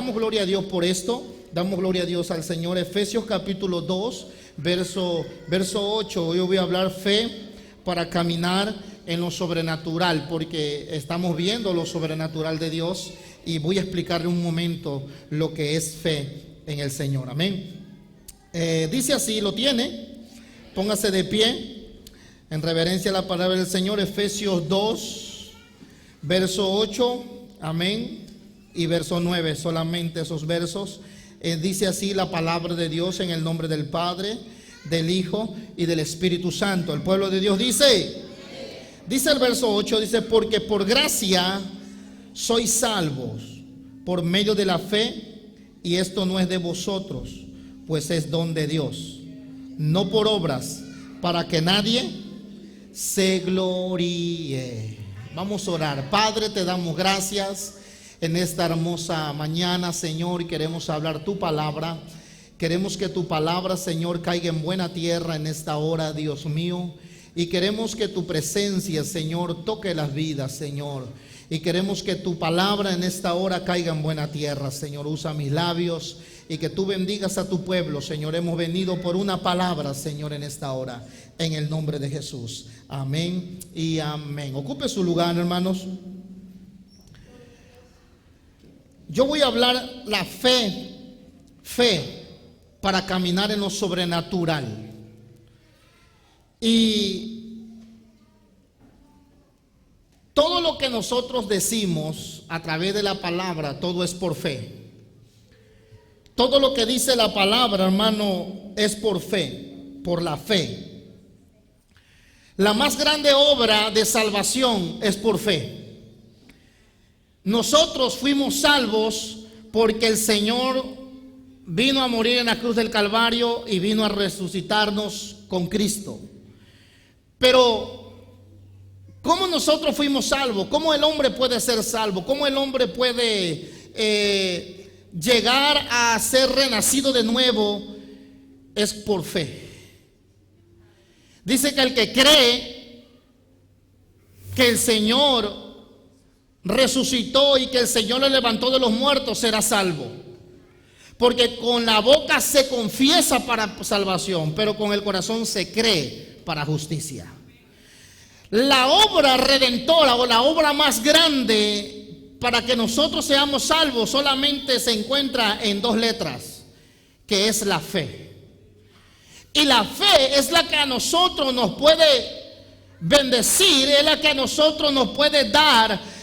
damos gloria a Dios por esto. Damos gloria a Dios al Señor. Efesios capítulo 2, verso 8. Hoy voy a hablar fe para caminar en lo sobrenatural, porque estamos viendo lo sobrenatural de Dios, y voy a explicarle un momento lo que es fe en el Señor. Amén. Dice así, ¿lo tiene? Póngase de pie en reverencia a la palabra del Señor. Efesios 2, verso 8, amén, y verso 9, solamente esos versos. Dice así la palabra de Dios, en el nombre del Padre, del Hijo y del Espíritu Santo. El pueblo de Dios dice el verso 8, dice: porque por gracia sois salvos por medio de la fe, y esto no es de vosotros, pues es don de Dios, no por obras, para que nadie se gloríe. Vamos a orar. Padre, te damos gracias en esta hermosa mañana, Señor, y queremos hablar tu palabra. Queremos que tu palabra, Señor, caiga en buena tierra en esta hora, Dios mío. Y queremos que tu presencia, Señor, toque las vidas, Señor. Y queremos que tu palabra en esta hora caiga en buena tierra, Señor. Usa mis labios y que tú bendigas a tu pueblo, Señor. Hemos venido por una palabra, Señor, en esta hora, en el nombre de Jesús. Amén y amén. Ocupe su lugar, hermanos. Yo voy a hablar la fe para caminar en lo sobrenatural. Y todo lo que nosotros decimos a través de la palabra, todo es por fe. Todo lo que dice la palabra, hermano, es por fe, por la fe. La más grande obra de salvación es por fe. Nosotros fuimos salvos porque el Señor vino a morir en la cruz del Calvario y vino a resucitarnos con Cristo. Pero ¿cómo nosotros fuimos salvos? ¿Cómo el hombre puede ser salvo? ¿Cómo el hombre puede llegar a ser renacido de nuevo? Es por fe. Dice que el que cree que el Señor resucitó y que el Señor le levantó de los muertos será salvo. Porque con la boca se confiesa para salvación, pero con el corazón se cree para justicia. La obra redentora, o la obra más grande para que nosotros seamos salvos, solamente se encuentra en dos letras, que es la fe. Y la fe es la que a nosotros nos puede bendecir, es la que a nosotros nos puede dar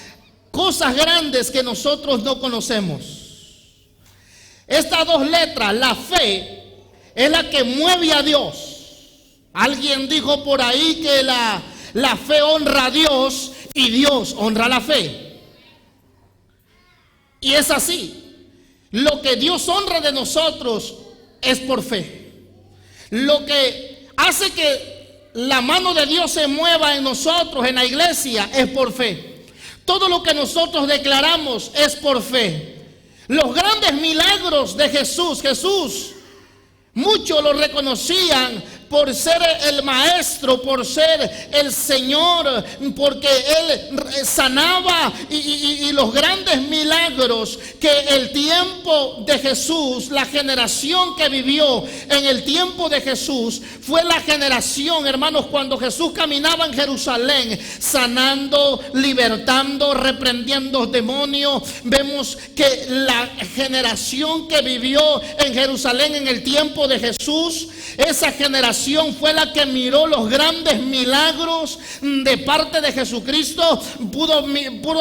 cosas grandes que nosotros no conocemos. Estas dos letras, la fe, es la que mueve a Dios. Alguien dijo por ahí que la fe honra a Dios y Dios honra la fe. Y es así. Lo que Dios honra de nosotros es por fe. Lo que hace que la mano de Dios se mueva en nosotros, en la iglesia, es por fe. Todo lo que nosotros declaramos es por fe. Los grandes milagros de Jesús, muchos lo reconocían por ser el maestro, por ser el Señor, porque Él sanaba, y los grandes milagros que el tiempo de Jesús, la generación que vivió en el tiempo de Jesús, fue la generación, hermanos, cuando Jesús caminaba en Jerusalén, sanando, libertando, reprendiendo demonios. Vemos que la generación que vivió en Jerusalén en el tiempo de Jesús, esa generación fue la que miró los grandes milagros de parte de Jesucristo.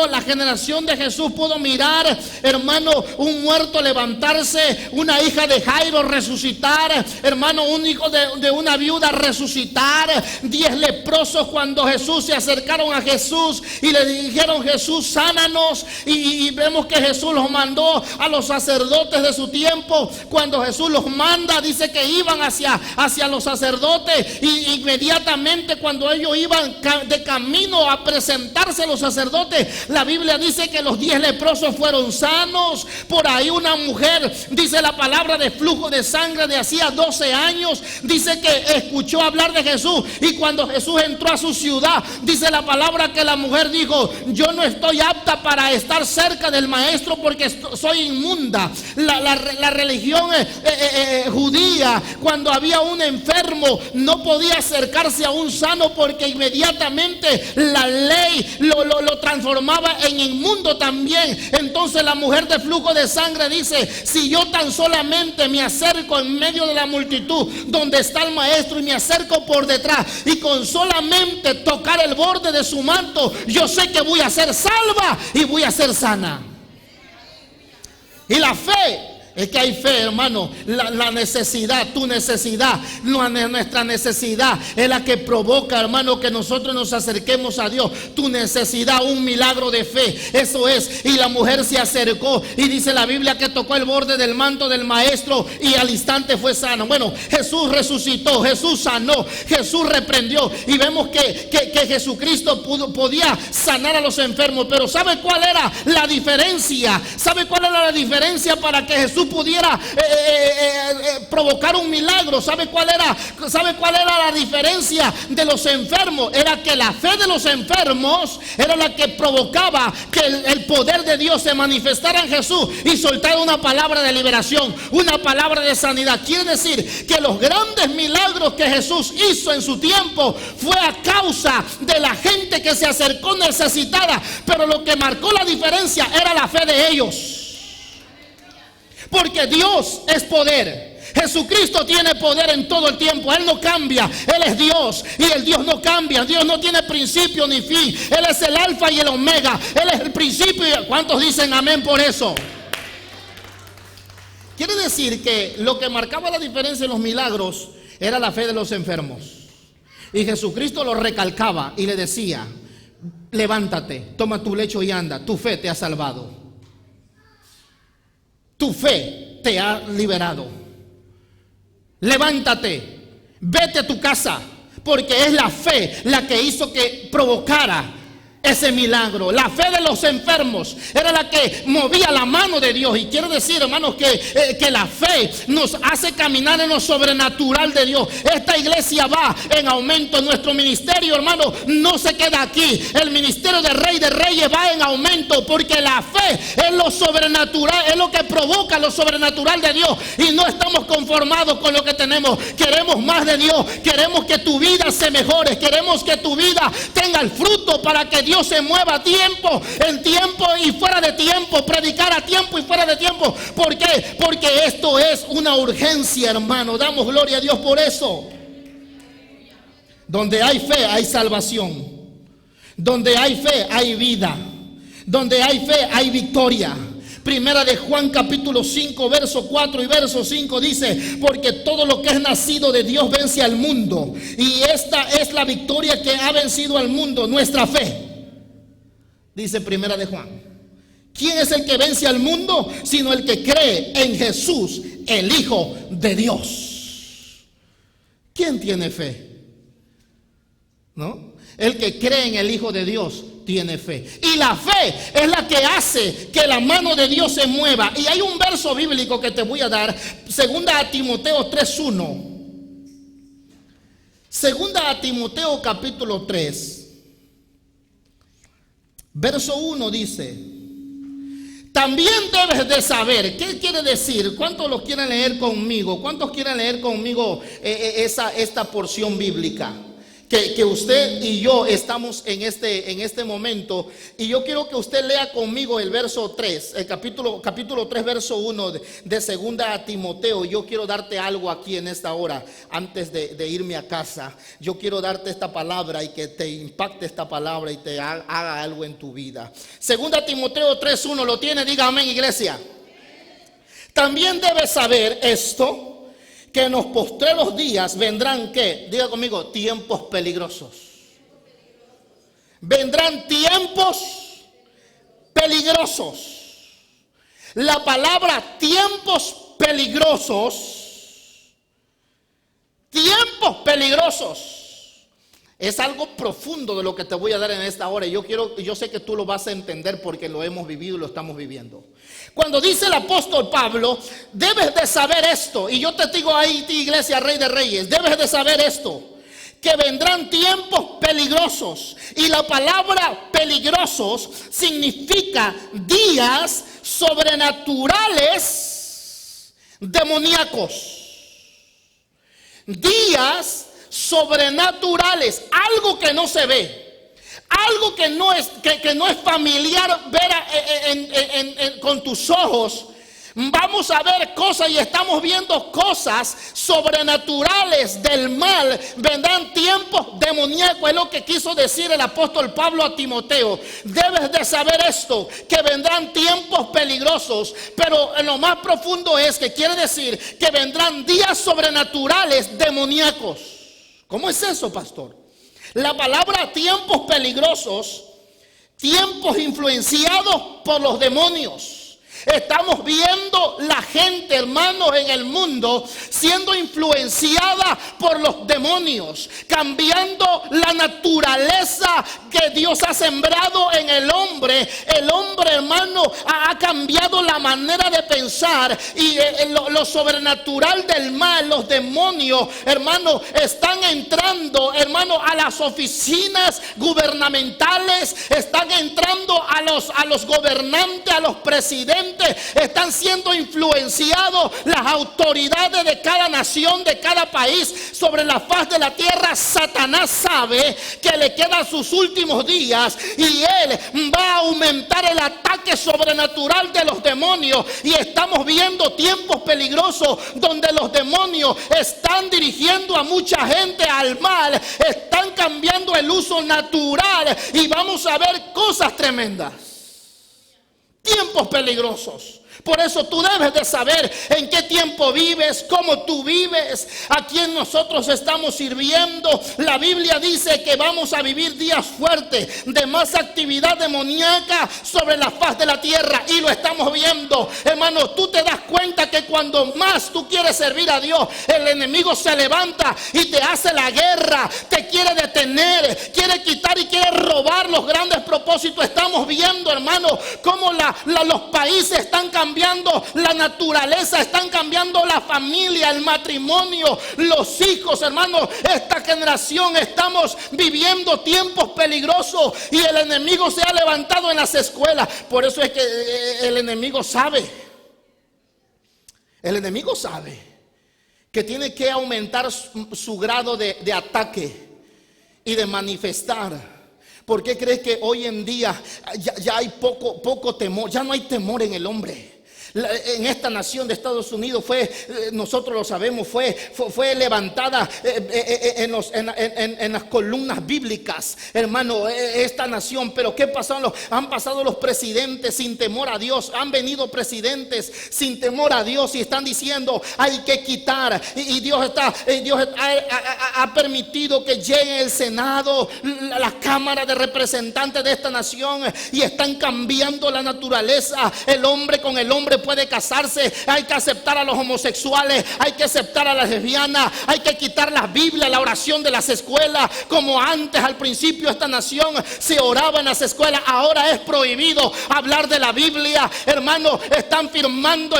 La generación de Jesús pudo mirar, hermano, un muerto levantarse, una hija de Jairo resucitar, hermano, un hijo de una viuda resucitar, 10 leprosos cuando Jesús se acercaron a Jesús y le dijeron: Jesús, sánanos. Y vemos que Jesús los mandó a los sacerdotes de su tiempo. Cuando Jesús los manda, dice que iban hacia los sacerdotes sacerdote, y inmediatamente cuando ellos iban de camino a presentarse a los sacerdotes, la Biblia dice que los 10 leprosos fueron sanos. Por ahí una mujer, dice la palabra, de flujo de sangre de hacía 12 años, dice que escuchó hablar de Jesús, y cuando Jesús entró a su ciudad, dice la palabra que la mujer dijo: yo no estoy apta para estar cerca del maestro porque soy inmunda. La religión judía, cuando había un enfermo, no podía acercarse a un sano porque inmediatamente la ley lo transformaba en inmundo también. Entonces la mujer de flujo de sangre dice: si yo tan solamente me acerco en medio de la multitud donde está el maestro, y me acerco por detrás, y con solamente tocar el borde de su manto, yo sé que voy a ser salva y voy a ser sana. Y la fe, es que hay fe, hermano. La necesidad, tu necesidad, nuestra necesidad es la que provoca, hermano, que nosotros nos acerquemos a Dios. Tu necesidad, un milagro de fe, eso es. Y la mujer se acercó, y dice la Biblia que tocó el borde del manto del maestro, y al instante fue sana. Bueno, Jesús resucitó, Jesús sanó, Jesús reprendió, y vemos que Jesucristo podía sanar a los enfermos. Pero ¿sabe cuál era la diferencia? ¿Sabe cuál era la diferencia para que Jesús pudiera provocar un milagro? ¿Sabe cuál era la diferencia de los enfermos? Era que la fe de los enfermos era la que provocaba que el poder de Dios se manifestara en Jesús y soltara una palabra de liberación, una palabra de sanidad. Quiere decir que los grandes milagros que Jesús hizo en su tiempo fue a causa de la gente que se acercó necesitada, pero lo que marcó la diferencia era la fe de ellos. Porque Dios es poder. Jesucristo tiene poder en todo el tiempo. Él no cambia. Él es Dios, y el Dios no cambia. Dios no tiene principio ni fin. Él es el alfa y el omega. Él es el principio. ¿Cuántos dicen amén por eso? Quiere decir que lo que marcaba la diferencia en los milagros era la fe de los enfermos. Y Jesucristo lo recalcaba y le decía: levántate, toma tu lecho y anda. Tu fe te ha salvado. Tu fe te ha liberado. Levántate, vete a tu casa, porque es la fe la que hizo que provocara ese milagro. La fe de los enfermos era la que movía la mano de Dios. Y quiero decir, hermanos, que la fe nos hace caminar en lo sobrenatural de Dios. Esta iglesia va en aumento. Nuestro ministerio, hermano, no se queda aquí. El ministerio de Rey de Reyes va en aumento, porque la fe es lo sobrenatural, es lo que provoca lo sobrenatural de Dios. Y no estamos conformados con lo que tenemos. Queremos más de Dios. Queremos que tu vida se mejore. Queremos que tu vida tenga el fruto para que Dios se mueva a tiempo, en tiempo y fuera de tiempo, predicar a tiempo y fuera de tiempo. ¿Por qué? Porque esto es una urgencia, hermano. Damos gloria a Dios por eso. Donde hay fe hay salvación. Donde hay fe hay vida. Donde hay fe hay victoria. Primera de Juan capítulo 5 verso 4 y verso 5 dice: porque todo lo que es nacido de Dios vence al mundo, y esta es la victoria que ha vencido al mundo, nuestra fe. Dice Primera de Juan. ¿Quién es el que vence al mundo? Sino el que cree en Jesús, el Hijo de Dios. ¿Quién tiene fe? ¿No? El que cree en el Hijo de Dios tiene fe. Y la fe es la que hace que la mano de Dios se mueva. Y hay un verso bíblico que te voy a dar. Segunda a Timoteo 3:1. Segunda a Timoteo capítulo 3 verso 1 dice: también debes de saber. ¿Qué quiere decir? ¿Cuántos lo quieren leer conmigo? ¿Cuántos quieren leer conmigo esta porción bíblica? Que usted y yo estamos en este momento. Y yo quiero que usted lea conmigo el verso 3, el capítulo 3 verso 1 de segunda a Timoteo. Yo quiero darte algo aquí en esta hora, antes de irme a casa. Yo quiero darte esta palabra y que te impacte esta palabra y te haga algo en tu vida. Segunda Timoteo 3:1, ¿lo tiene? Diga amén, iglesia. También debes saber esto, que en los postreros días vendrán, ¿qué? Diga conmigo, tiempos peligrosos. Vendrán tiempos peligrosos. La palabra tiempos peligrosos Tiempos peligrosos. Es algo profundo de lo que te voy a dar en esta hora. Yo sé que tú lo vas a entender porque lo hemos vivido y lo estamos viviendo. Cuando dice el apóstol Pablo, debes de saber esto. Y yo te digo ahí, iglesia, Rey de Reyes, debes de saber esto, que vendrán tiempos peligrosos. Y la palabra peligrosos significa días sobrenaturales, demoníacos. Días sobrenaturales, algo que no se ve, algo que no es familiar ver con tus ojos. Vamos a ver cosas y estamos viendo cosas sobrenaturales del mal. Vendrán tiempos demoníacos, es lo que quiso decir el apóstol Pablo a Timoteo. Debes de saber esto, que vendrán tiempos peligrosos, pero en lo más profundo es que quiere decir que vendrán días sobrenaturales demoníacos. ¿Cómo es eso, pastor? La palabra tiempos peligrosos, tiempos influenciados por los demonios. Estamos viendo la gente, hermanos, en el mundo siendo influenciada por los demonios, cambiando la naturaleza que Dios ha sembrado en el hombre. El hombre, hermano, ha cambiado la manera de pensar y lo sobrenatural del mal, los demonios, hermano, están entrando, hermano, a las oficinas gubernamentales, están entrando a los gobernantes, a los presidentes. Están siendo influenciados las autoridades de cada nación, de cada país sobre la faz de la tierra. Satanás sabe que le quedan sus últimos días y él va a aumentar el ataque sobrenatural de los demonios. Y estamos viendo tiempos peligrosos donde los demonios están dirigiendo a mucha gente al mal, están cambiando el uso natural y vamos a ver cosas tremendas. Tiempos peligrosos. Por eso tú debes de saber en qué tiempo vives, cómo tú vives, a quién nosotros estamos sirviendo. La Biblia dice que vamos a vivir días fuertes de más actividad demoníaca sobre la faz de la tierra y lo estamos viendo. Hermano, tú te das cuenta que cuando más tú quieres servir a Dios, el enemigo se levanta y te hace la guerra, te quiere detener, quiere quitar y quiere robar los grandes propósitos. Estamos viendo, hermano, cómo los países están cambiando la naturaleza, están cambiando la familia, el matrimonio, los hijos, hermano. Esta generación estamos viviendo tiempos peligrosos y el enemigo se ha levantado en las escuelas. Por eso es que el enemigo sabe que tiene que aumentar su grado de ataque y de manifestar. ¿Por qué crees que hoy en día ya hay poco temor? Ya no hay temor en el hombre. En esta nación de Estados Unidos nosotros lo sabemos, fue levantada en las columnas bíblicas, hermano, esta nación. Pero ¿qué pasó? Han pasado los presidentes sin temor a Dios, han venido presidentes sin temor a Dios y están diciendo hay que quitar, y Dios ha permitido que llegue el Senado, la Cámara de Representantes de esta nación, y están cambiando la naturaleza. El hombre con el hombre puede casarse, hay que aceptar a los homosexuales, hay que aceptar a las lesbianas, hay que quitar la Biblia, la oración de las escuelas, como antes al principio esta nación se oraba en las escuelas. Ahora es prohibido hablar de la Biblia, hermano. Están firmando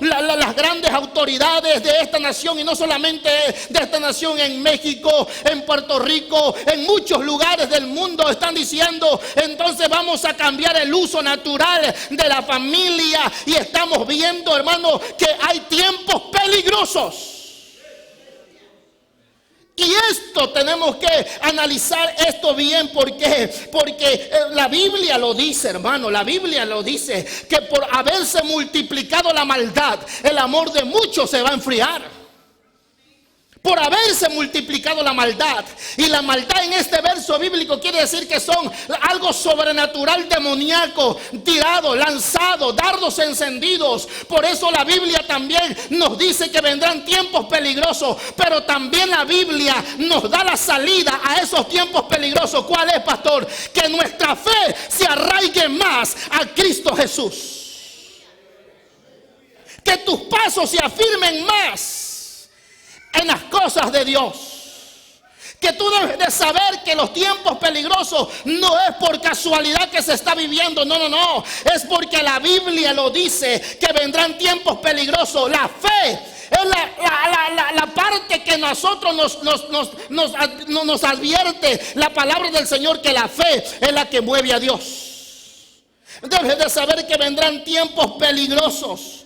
las grandes autoridades de esta nación, y no solamente de esta nación, en México, en Puerto Rico, en muchos lugares del mundo están diciendo entonces vamos a cambiar el uso natural de la familia. Y estamos viendo, hermano, que hay tiempos peligrosos. Y esto tenemos que analizar esto bien. Porque la Biblia lo dice, hermano. La Biblia lo dice, que por haberse multiplicado la maldad, el amor de muchos se va a enfriar. Por haberse multiplicado la maldad. Y la maldad en este verso bíblico quiere decir que son algo sobrenatural, demoníaco, tirado, lanzado, dardos encendidos. Por eso la Biblia también nos dice que vendrán tiempos peligrosos. Pero también la Biblia nos da la salida a esos tiempos peligrosos. ¿Cuál es, pastor? Que nuestra fe se arraigue más a Cristo Jesús. Que tus pasos se afirmen más en las cosas de Dios. Que tú debes de saber que los tiempos peligrosos no es por casualidad que se está viviendo. No. Es porque la Biblia lo dice, que vendrán tiempos peligrosos. La fe es la parte que nosotros nos advierte la palabra del Señor, que la fe es la que mueve a Dios. Debes de saber que vendrán tiempos peligrosos.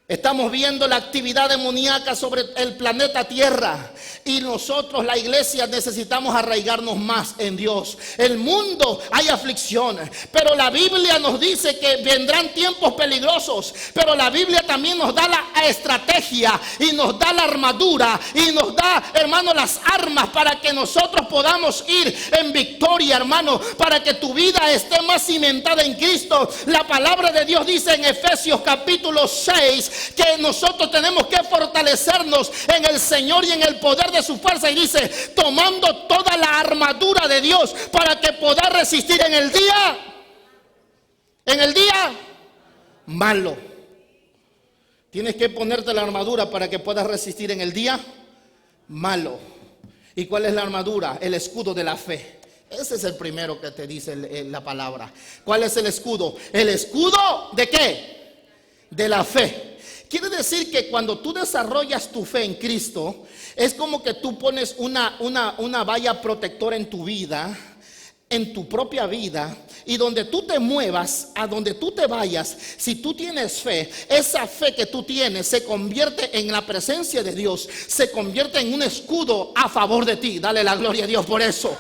Estamos viendo la actividad demoníaca sobre el planeta Tierra, y nosotros, la iglesia, necesitamos arraigarnos más en Dios. El mundo hay aflicciones, pero la Biblia nos dice que vendrán tiempos peligrosos. Pero la Biblia también nos da la estrategia y nos da la armadura y nos da, hermano, las armas para que nosotros podamos ir en victoria, hermano, para que tu vida esté más cimentada en Cristo. La palabra de Dios dice en Efesios capítulo 6 que nosotros tenemos que fortalecernos en el Señor y en el poder de su fuerza, y dice, tomando toda la armadura de Dios para que pueda resistir en el día malo. Tienes que ponerte la armadura para que puedas resistir en el día malo. ¿Y cuál es la armadura? El escudo de la fe. Ese es el primero que te dice la palabra. ¿Cuál es el escudo? ¿El escudo de qué? De la fe. Quiere decir que cuando tú desarrollas tu fe en Cristo, es como que tú pones una valla protectora en tu vida, en tu propia vida, y donde tú te muevas, a donde tú te vayas, si tú tienes fe, esa fe que tú tienes se convierte en la presencia de Dios, se convierte en un escudo a favor de ti. Dale la gloria a Dios por eso.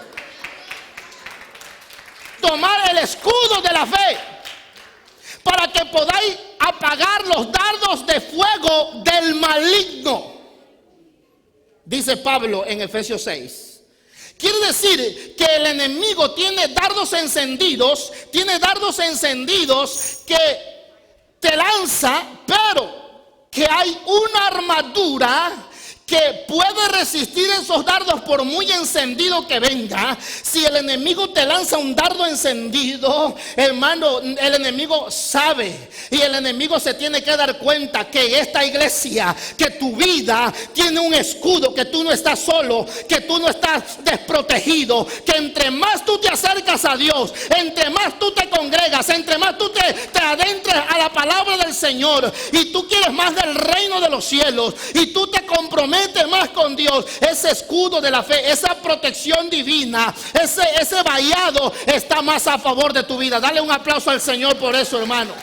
Tomar el escudo de la fe para que podáis apagar los dardos de fuego del maligno, dice Pablo en Efesios 6. Quiere decir que el enemigo tiene dardos encendidos que te lanza, pero que hay una armadura que puede resistir esos dardos por muy encendido que venga. Si el enemigo te lanza un dardo encendido, hermano, el enemigo sabe, y el enemigo se tiene que dar cuenta que esta iglesia, que tu vida tiene un escudo, que tú no estás solo, que tú no estás desprotegido, que entre más tú te acercas a Dios, entre más tú te congregas, entre más tú te adentres a la palabra del Señor, y tú quieres más del reino de los cielos, y tú te comprometes más con Dios, ese escudo de la fe, esa protección divina, ese vallado está más a favor de tu vida. Dale un aplauso al Señor por eso, hermano.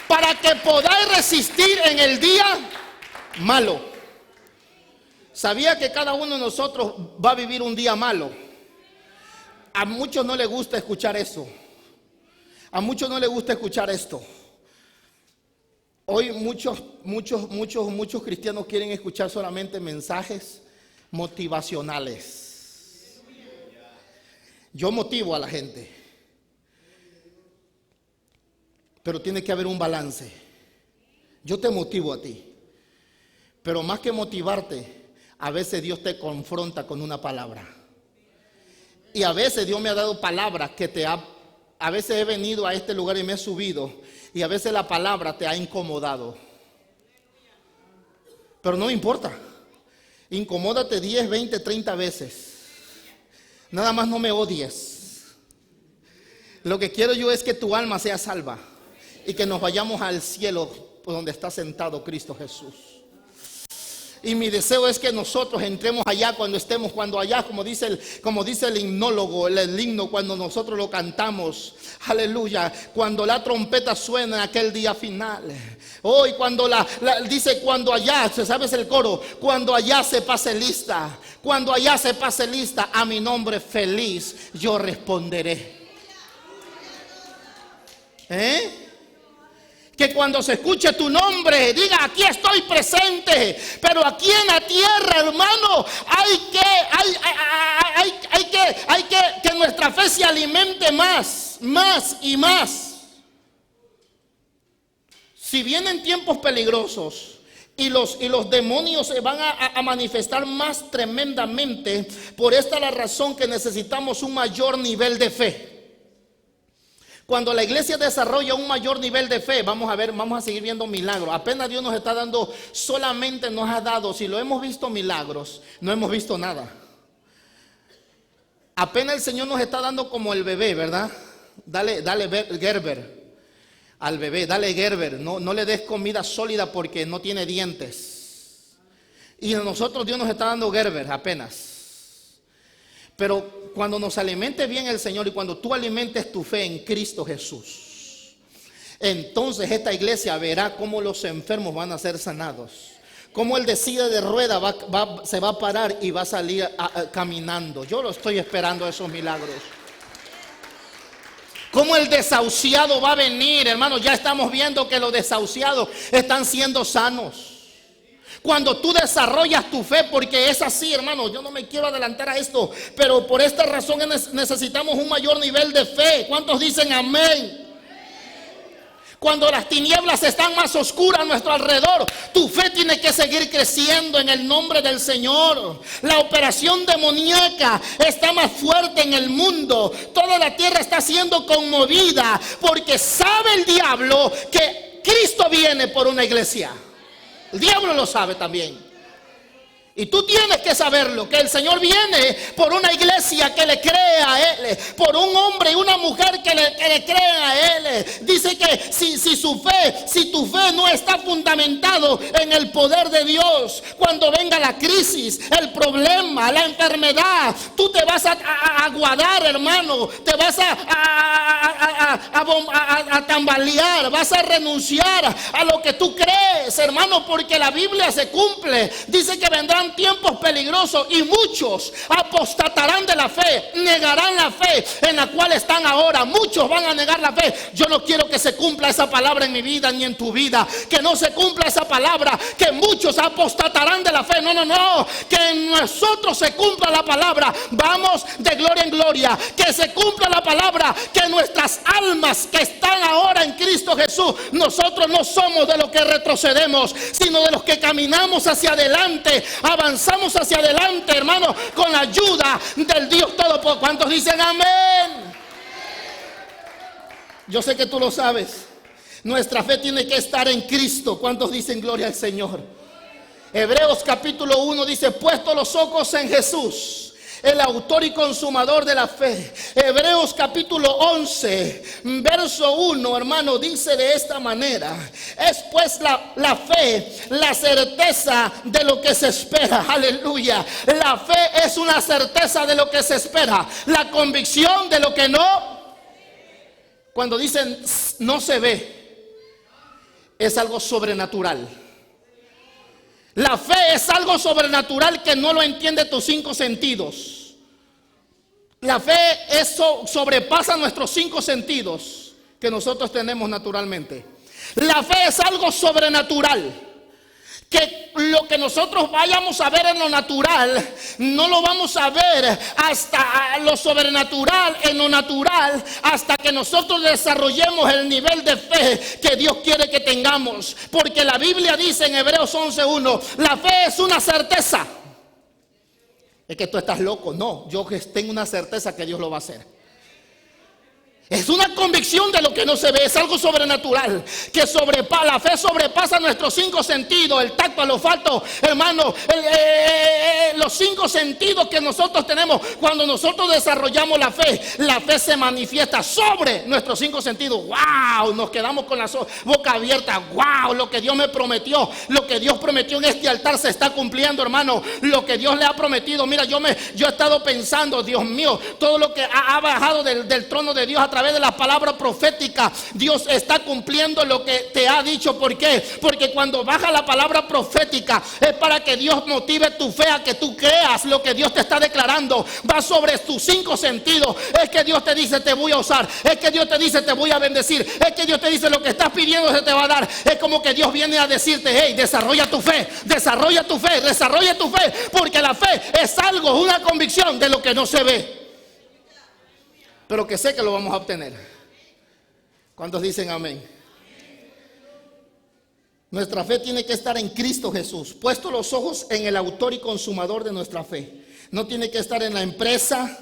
Para que podáis resistir en el día malo. ¿Sabía que cada uno de nosotros va a vivir un día malo? A muchos no les gusta escuchar eso. A muchos no les gusta escuchar esto. Hoy muchos cristianos quieren escuchar solamente mensajes motivacionales. Yo motivo a la gente, pero tiene que haber un balance. Yo te motivo a ti, pero más que motivarte, a veces Dios te confronta con una palabra. Y a veces Dios me ha dado palabras que a veces he venido a este lugar y me he subido, y a veces la palabra te ha incomodado. Pero no me importa. Incomódate 10, 20, 30 veces. Nada más no me odies. Lo que quiero yo es que tu alma sea salva y que nos vayamos al cielo donde está sentado Cristo Jesús. Y mi deseo es que nosotros entremos allá cuando allá, como dice el himnólogo, el himno, cuando nosotros lo cantamos, aleluya, cuando la trompeta suena en aquel día final. Hoy cuando dice cuando allá, ¿sabes el coro? Cuando allá se pase lista, cuando allá se pase lista, a mi nombre feliz yo responderé. Que cuando se escuche tu nombre, diga, aquí estoy presente. Pero aquí en la tierra, hermano, hay que nuestra fe se alimente más y más. Si vienen tiempos peligrosos y los demonios se van a manifestar más tremendamente, por esta es la razón que necesitamos un mayor nivel de fe. Cuando la iglesia desarrolla un mayor nivel de fe, vamos a seguir viendo milagros. Apenas Dios nos está dando, solamente nos ha dado, si lo hemos visto milagros, no hemos visto nada. Apenas el Señor nos está dando como el bebé, ¿verdad? Dale Gerber al bebé, dale Gerber. No le des comida sólida porque no tiene dientes. Y a nosotros Dios nos está dando Gerber apenas. Pero cuando nos alimente bien el Señor y cuando tú alimentes tu fe en Cristo Jesús, entonces esta iglesia verá cómo los enfermos van a ser sanados, cómo el de silla de rueda se va a parar y va a salir caminando. Yo lo estoy esperando, esos milagros. Cómo el desahuciado va a venir, hermanos. Ya estamos viendo que los desahuciados están siendo sanos. Cuando tú desarrollas tu fe, porque es así, hermano, yo no me quiero adelantar a esto, pero por esta razón necesitamos un mayor nivel de fe. ¿Cuántos dicen amén? Cuando las tinieblas están más oscuras a nuestro alrededor, tu fe tiene que seguir creciendo en el nombre del Señor. La operación demoníaca está más fuerte en el mundo. Toda la tierra está siendo conmovida porque sabe el diablo que Cristo viene por una iglesia. El diablo lo sabe también. Y tú tienes que saberlo, que el Señor viene por una iglesia que le crea a Él, por un hombre y una mujer que le crean a Él. Dice que si tu fe no está fundamentado en el poder de Dios, cuando venga la crisis, el problema, la enfermedad, tú te vas a aguadar, hermano, te vas a tambalear, vas a renunciar a lo que tú crees, hermano, porque la Biblia se cumple. Dice que vendrán tiempos peligrosos y muchos apostatarán de la fe, negarán la fe en la cual están ahora. Muchos van a negar la fe. Yo no quiero que se cumpla esa palabra en mi vida ni en tu vida, que no se cumpla esa palabra, que muchos apostatarán de la fe. No, que en nosotros se cumpla la palabra. Vamos de gloria en gloria, que se cumpla la palabra, que nuestras almas que están ahora en Cristo Jesús, nosotros no somos de los que retrocedemos, sino de los que caminamos hacia adelante, avanzamos hacia adelante, hermano, con la ayuda del Dios Todopoderoso. ¿Cuántos dicen amén? Yo sé que tú lo sabes. Nuestra fe tiene que estar en Cristo. ¿Cuántos dicen gloria al Señor? Hebreos capítulo 1 dice: puesto los ojos en Jesús, el autor y consumador de la fe. Hebreos capítulo 11 verso 1, hermano, dice de esta manera: es pues la fe, la certeza de lo que se espera. Aleluya. La fe es una certeza de lo que se espera, la convicción de lo que no. Cuando dicen no se ve, es algo sobrenatural. La fe es algo sobrenatural que no lo entiende tus cinco sentidos. La fe sobrepasa nuestros cinco sentidos que nosotros tenemos naturalmente. La fe es algo sobrenatural, que lo que nosotros vayamos a ver en lo natural, no lo vamos a ver hasta lo sobrenatural en lo natural, hasta que nosotros desarrollemos el nivel de fe que Dios quiere que tengamos. Porque la Biblia dice en Hebreos 11:1, la fe es una certeza. Es que tú estás loco. No, yo tengo una certeza que Dios lo va a hacer. Es una convicción de lo que no se ve, es algo sobrenatural, que la fe sobrepasa nuestros cinco sentidos, el tacto, el olfato, hermano, los cinco sentidos que nosotros tenemos. Cuando nosotros desarrollamos la fe se manifiesta sobre nuestros cinco sentidos. ¡Wow! Nos quedamos con la boca abierta. ¡Wow! Lo que Dios me prometió, lo que Dios prometió en este altar se está cumpliendo, hermano. Lo que Dios le ha prometido. Mira, yo he estado pensando, Dios mío, todo lo que ha bajado del trono de Dios a través de la palabra profética, Dios está cumpliendo lo que te ha dicho. ¿Por qué? Porque cuando baja la palabra profética es para que Dios motive tu fe a que tú creas lo que Dios te está declarando. Va sobre tus cinco sentidos. Es que Dios te dice te voy a usar, es que Dios te dice te voy a bendecir, es que Dios te dice lo que estás pidiendo se te va a dar. Es como que Dios viene a decirte: hey, desarrolla tu fe, desarrolla tu fe, desarrolla tu fe, porque la fe es algo, una convicción de lo que no se ve, pero que sé que lo vamos a obtener. ¿Cuántos dicen amén? Nuestra fe tiene que estar en Cristo Jesús, puesto los ojos en el autor y consumador de nuestra fe. No tiene que estar en la empresa,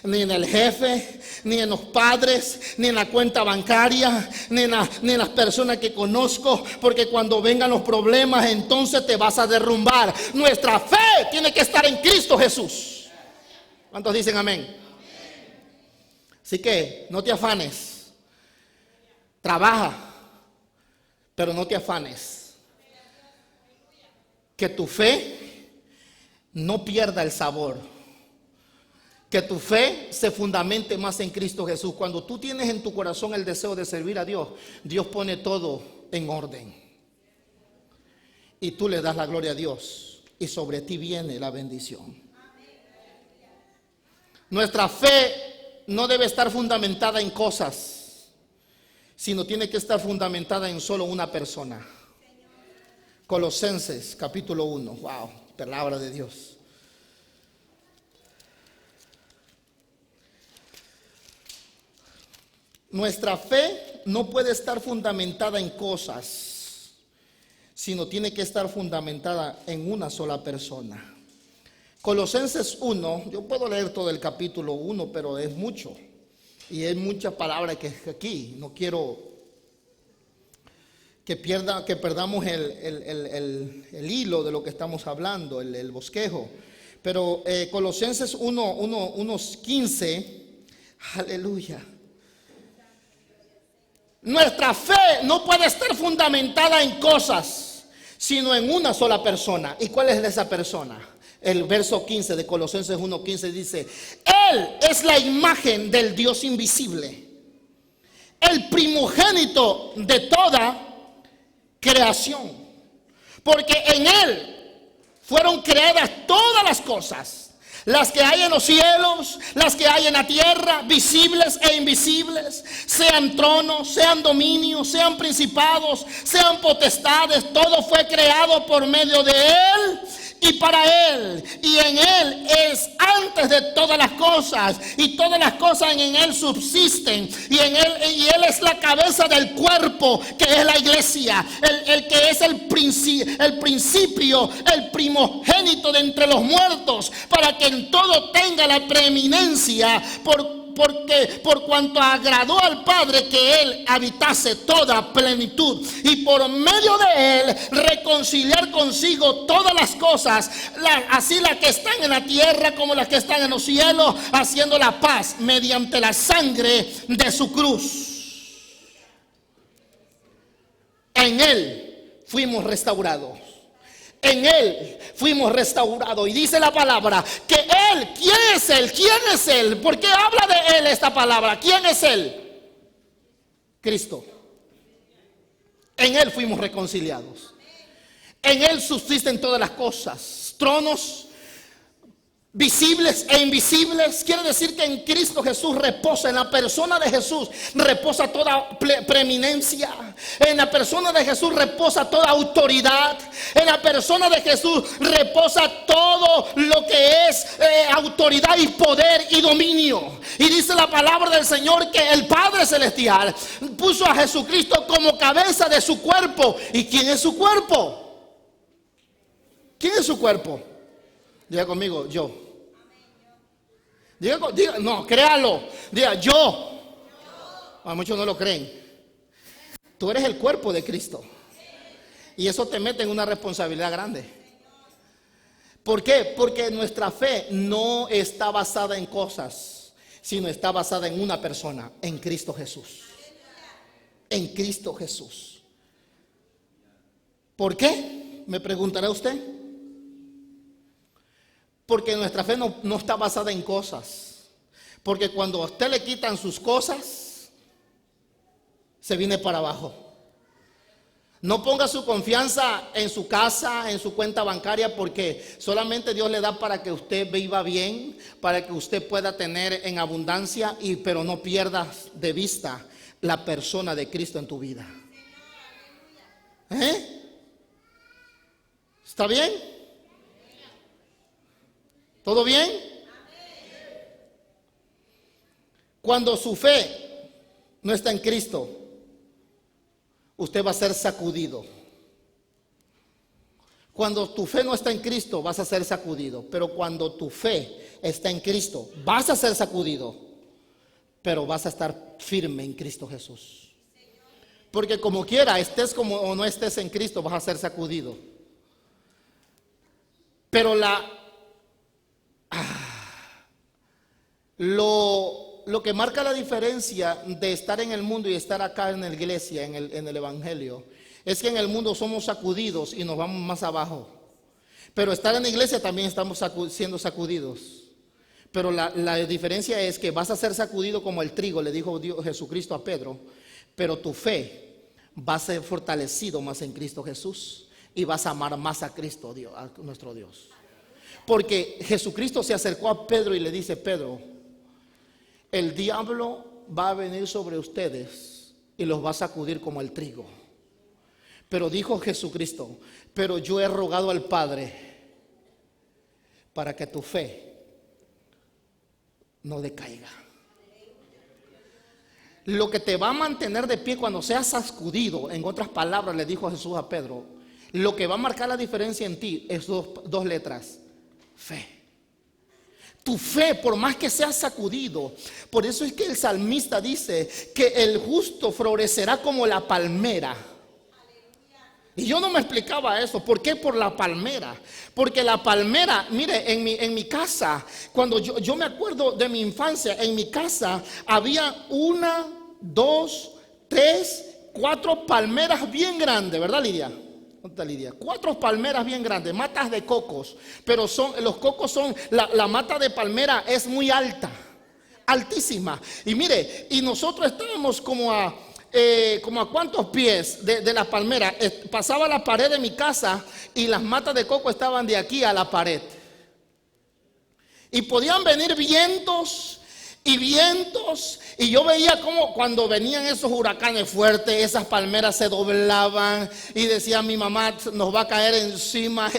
ni en el jefe, ni en los padres, ni en la cuenta bancaria, ni en las personas que conozco, porque cuando vengan los problemas entonces te vas a derrumbar. Nuestra fe tiene que estar en Cristo Jesús. ¿Cuántos dicen amén? Así que no te afanes, trabaja, pero no te afanes. Que tu fe no pierda el sabor. Que tu fe se fundamente más en Cristo Jesús. Cuando tú tienes en tu corazón el deseo de servir a Dios, Dios pone todo en orden. Y tú le das la gloria a Dios. Y sobre ti viene la bendición. Nuestra fe no debe estar fundamentada en cosas, sino tiene que estar fundamentada en solo una persona. Colosenses capítulo 1. Wow, palabra de Dios. Nuestra fe no puede estar fundamentada en cosas, sino tiene que estar fundamentada en una sola persona. Colosenses 1, yo puedo leer todo el capítulo 1, pero es mucho. Y hay muchas palabras que aquí no quiero que perdamos el hilo de lo que estamos hablando, el bosquejo. Pero Colosenses 1:15, aleluya. Nuestra fe no puede estar fundamentada en cosas, sino en una sola persona. ¿Y cuál es esa persona? El verso 15 de Colosenses 1:15 dice: Él es la imagen del Dios invisible, el primogénito de toda creación, porque en Él fueron creadas todas las cosas, las que hay en los cielos, las que hay en la tierra, visibles e invisibles, sean tronos, sean dominios, sean principados, sean potestades. Todo fue creado por medio de Él y para Él, y en Él es antes de todas las cosas, y todas las cosas en Él subsisten, y Él es la cabeza del cuerpo, que es la iglesia, el que es el principio, el primogénito de entre los muertos, para que en todo tenga la preeminencia, porque por cuanto agradó al Padre que Él habitase toda plenitud, y por medio de Él reconciliar consigo todas las cosas, así las que están en la tierra como las que están en los cielos, haciendo la paz mediante la sangre de su cruz. En Él fuimos restaurados. En Él fuimos restaurados. Y dice la palabra que Él, ¿quién es Él? ¿Quién es Él? ¿Por qué habla de Él esta palabra? ¿Quién es Él? Cristo. En Él fuimos reconciliados. En Él subsisten todas las cosas, tronos visibles e invisibles. Quiere decir que en Cristo Jesús reposa, en la persona de Jesús reposa toda preeminencia, en la persona de Jesús reposa toda autoridad, en la persona de Jesús reposa todo lo que es autoridad y poder y dominio. Y dice la palabra del Señor que el Padre Celestial puso a Jesucristo como cabeza de su cuerpo. ¿Y quién es su cuerpo? ¿Quién es su cuerpo? Diga conmigo, yo. Diga, no, créalo. Diga, yo. Muchos no lo creen. Tú eres el cuerpo de Cristo. Y eso te mete en una responsabilidad grande. ¿Por qué? Porque nuestra fe no está basada en cosas, sino está basada en una persona, en Cristo Jesús. En Cristo Jesús. ¿Por qué? Me preguntará usted. Porque nuestra fe no está basada en cosas. Porque cuando a usted le quitan sus cosas, se viene para abajo. No ponga su confianza en su casa, en su cuenta bancaria, porque solamente Dios le da para que usted viva bien, para que usted pueda tener en abundancia, pero no pierdas de vista la persona de Cristo en tu vida. ¿Está bien? ¿Todo bien? Cuando su fe no está en Cristo, usted va a ser sacudido. Cuando tu fe no está en Cristo, vas a ser sacudido. Pero cuando tu fe está en Cristo, vas a ser sacudido, pero vas a estar firme en Cristo Jesús. Porque como quiera, estés como o no estés en Cristo, vas a ser sacudido. Pero lo que marca la diferencia de estar en el mundo y estar acá en la iglesia, en el evangelio, es que en el mundo somos sacudidos y nos vamos más abajo. Pero estar en la iglesia también estamos siendo sacudidos. Pero la diferencia es que vas a ser sacudido como el trigo, le dijo Jesucristo a Pedro. Pero tu fe va a ser fortalecido más en Cristo Jesús. Y vas a amar más a Cristo, Dios, a nuestro Dios. Porque Jesucristo se acercó a Pedro y le dice: Pedro, el diablo va a venir sobre ustedes y los va a sacudir como el trigo. Pero dijo Jesucristo: pero yo he rogado al Padre para que tu fe no decaiga. Lo que te va a mantener de pie cuando seas sacudido, en otras palabras le dijo Jesús a Pedro, lo que va a marcar la diferencia en ti es dos letras: fe. Tu fe, por más que seas sacudido. Por eso es que el salmista dice que el justo florecerá como la palmera. Y yo no me explicaba eso. ¿Por qué por la palmera? Porque la palmera, mire, en mi casa, cuando yo me acuerdo de mi infancia, en mi casa había 1, 2, 3, 4 palmeras bien grandes, ¿verdad, Lidia? ¿Dónde está Lidia? 4 palmeras bien grandes, matas de cocos. Pero los cocos son, la mata de palmera es muy alta, altísima. Y mire, y nosotros estábamos como a cuántos pies de la palmera. Pasaba la pared de mi casa y las matas de coco estaban de aquí a la pared. Y podían venir vientos y vientos. Y yo veía como cuando venían esos huracanes fuertes, esas palmeras se doblaban. Y decía mi mamá: nos va a caer encima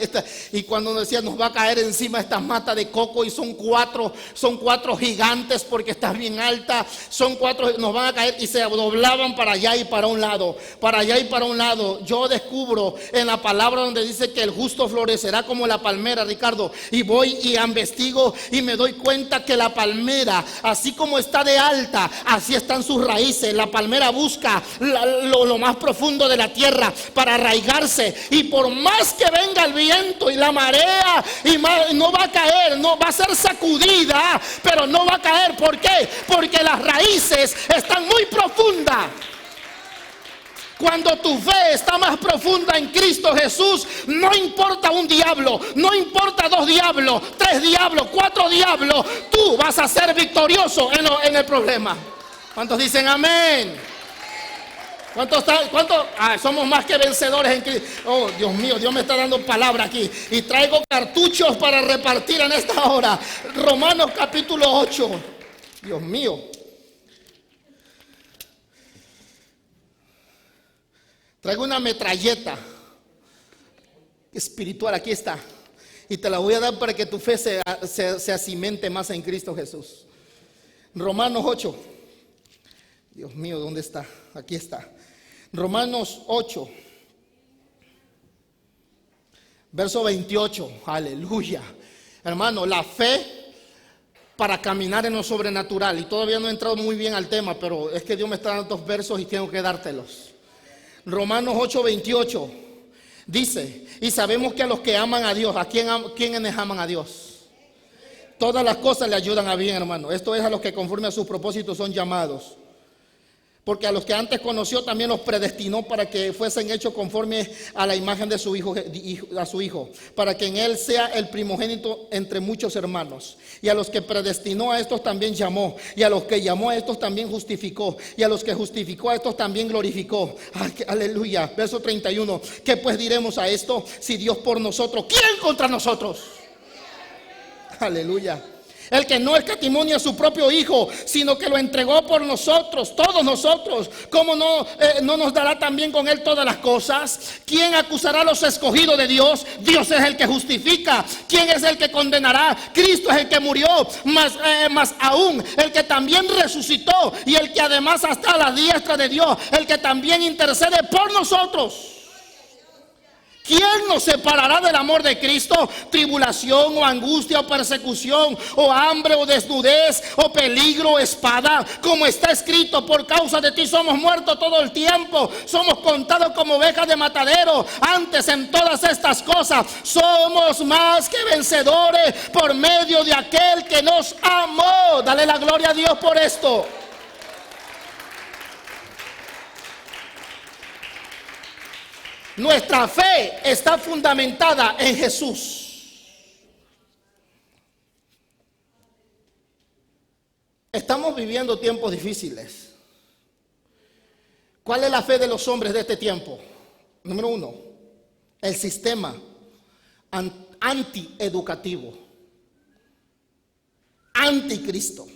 y cuando decía nos va a caer encima estas matas de coco, y son cuatro gigantes porque está bien alta, son 4, nos van a caer, y se doblaban para allá y para un lado, para allá y para un lado. Yo descubro en la palabra donde dice que el justo florecerá como la palmera, Ricardo, y voy y investigo y me doy cuenta que la palmera, así como está de alta, así están sus raíces. La palmera busca lo más profundo de la tierra para arraigarse, y por más que venga el viento y la marea, no va a caer, no va a ser sacudida, pero no va a caer. ¿Por qué? Porque las raíces están muy profundas. Cuando tu fe está más profunda en Cristo Jesús, no importa un diablo, no importa 2 diablos, 3 diablos, 4 diablos, tú vas a ser victorioso en el problema. ¿Cuántos dicen amén? ¿Cuántos? Somos más que vencedores en Cristo. Oh, Dios mío, Dios me está dando palabra aquí. Y traigo cartuchos para repartir en esta hora. Romanos capítulo 8. Dios mío. Traigo una metralleta espiritual, aquí está. Y te la voy a dar para que tu fe se acimente más en Cristo Jesús. Romanos 8. Dios mío, ¿dónde está? Aquí está. Romanos 8. Verso 28. Aleluya. Hermano, la fe para caminar en lo sobrenatural. Y todavía no he entrado muy bien al tema, pero es que Dios me está dando 2 versos y tengo que dártelos. Romanos 8:28 dice: y sabemos que a los que aman a Dios, ¿a quiénes aman a Dios? Todas las cosas le ayudan a bien, hermano. Esto es a los que conforme a sus propósitos son llamados. Porque a los que antes conoció también los predestinó para que fuesen hechos conforme a la imagen de su hijo, para que en él sea el primogénito entre muchos hermanos. Y a los que predestinó, a estos también llamó. Y a los que llamó, a estos también justificó. Y a los que justificó, a estos también glorificó. Aleluya. Verso 31. ¿Qué pues diremos a esto? Si Dios por nosotros, ¿quién contra nosotros? Aleluya. El que no escatimó a su propio hijo, sino que lo entregó por nosotros, todos nosotros. ¿Cómo no nos dará también con él todas las cosas? ¿Quién acusará a los escogidos de Dios? Dios es el que justifica. ¿Quién es el que condenará? Cristo es el que murió, más aún el que también resucitó, y el que además está a la diestra de Dios, el que también intercede por nosotros. ¿Quién nos separará del amor de Cristo? Tribulación o angustia o persecución o hambre o desnudez o peligro o espada. Como está escrito, por causa de ti somos muertos todo el tiempo. Somos contados como ovejas de matadero. Antes en todas estas cosas somos más que vencedores por medio de aquel que nos amó. Dale la gloria a Dios por esto. Nuestra fe está fundamentada en Jesús. Estamos viviendo tiempos difíciles. ¿Cuál es la fe de los hombres de este tiempo? Número uno, el sistema antieducativo, anticristo.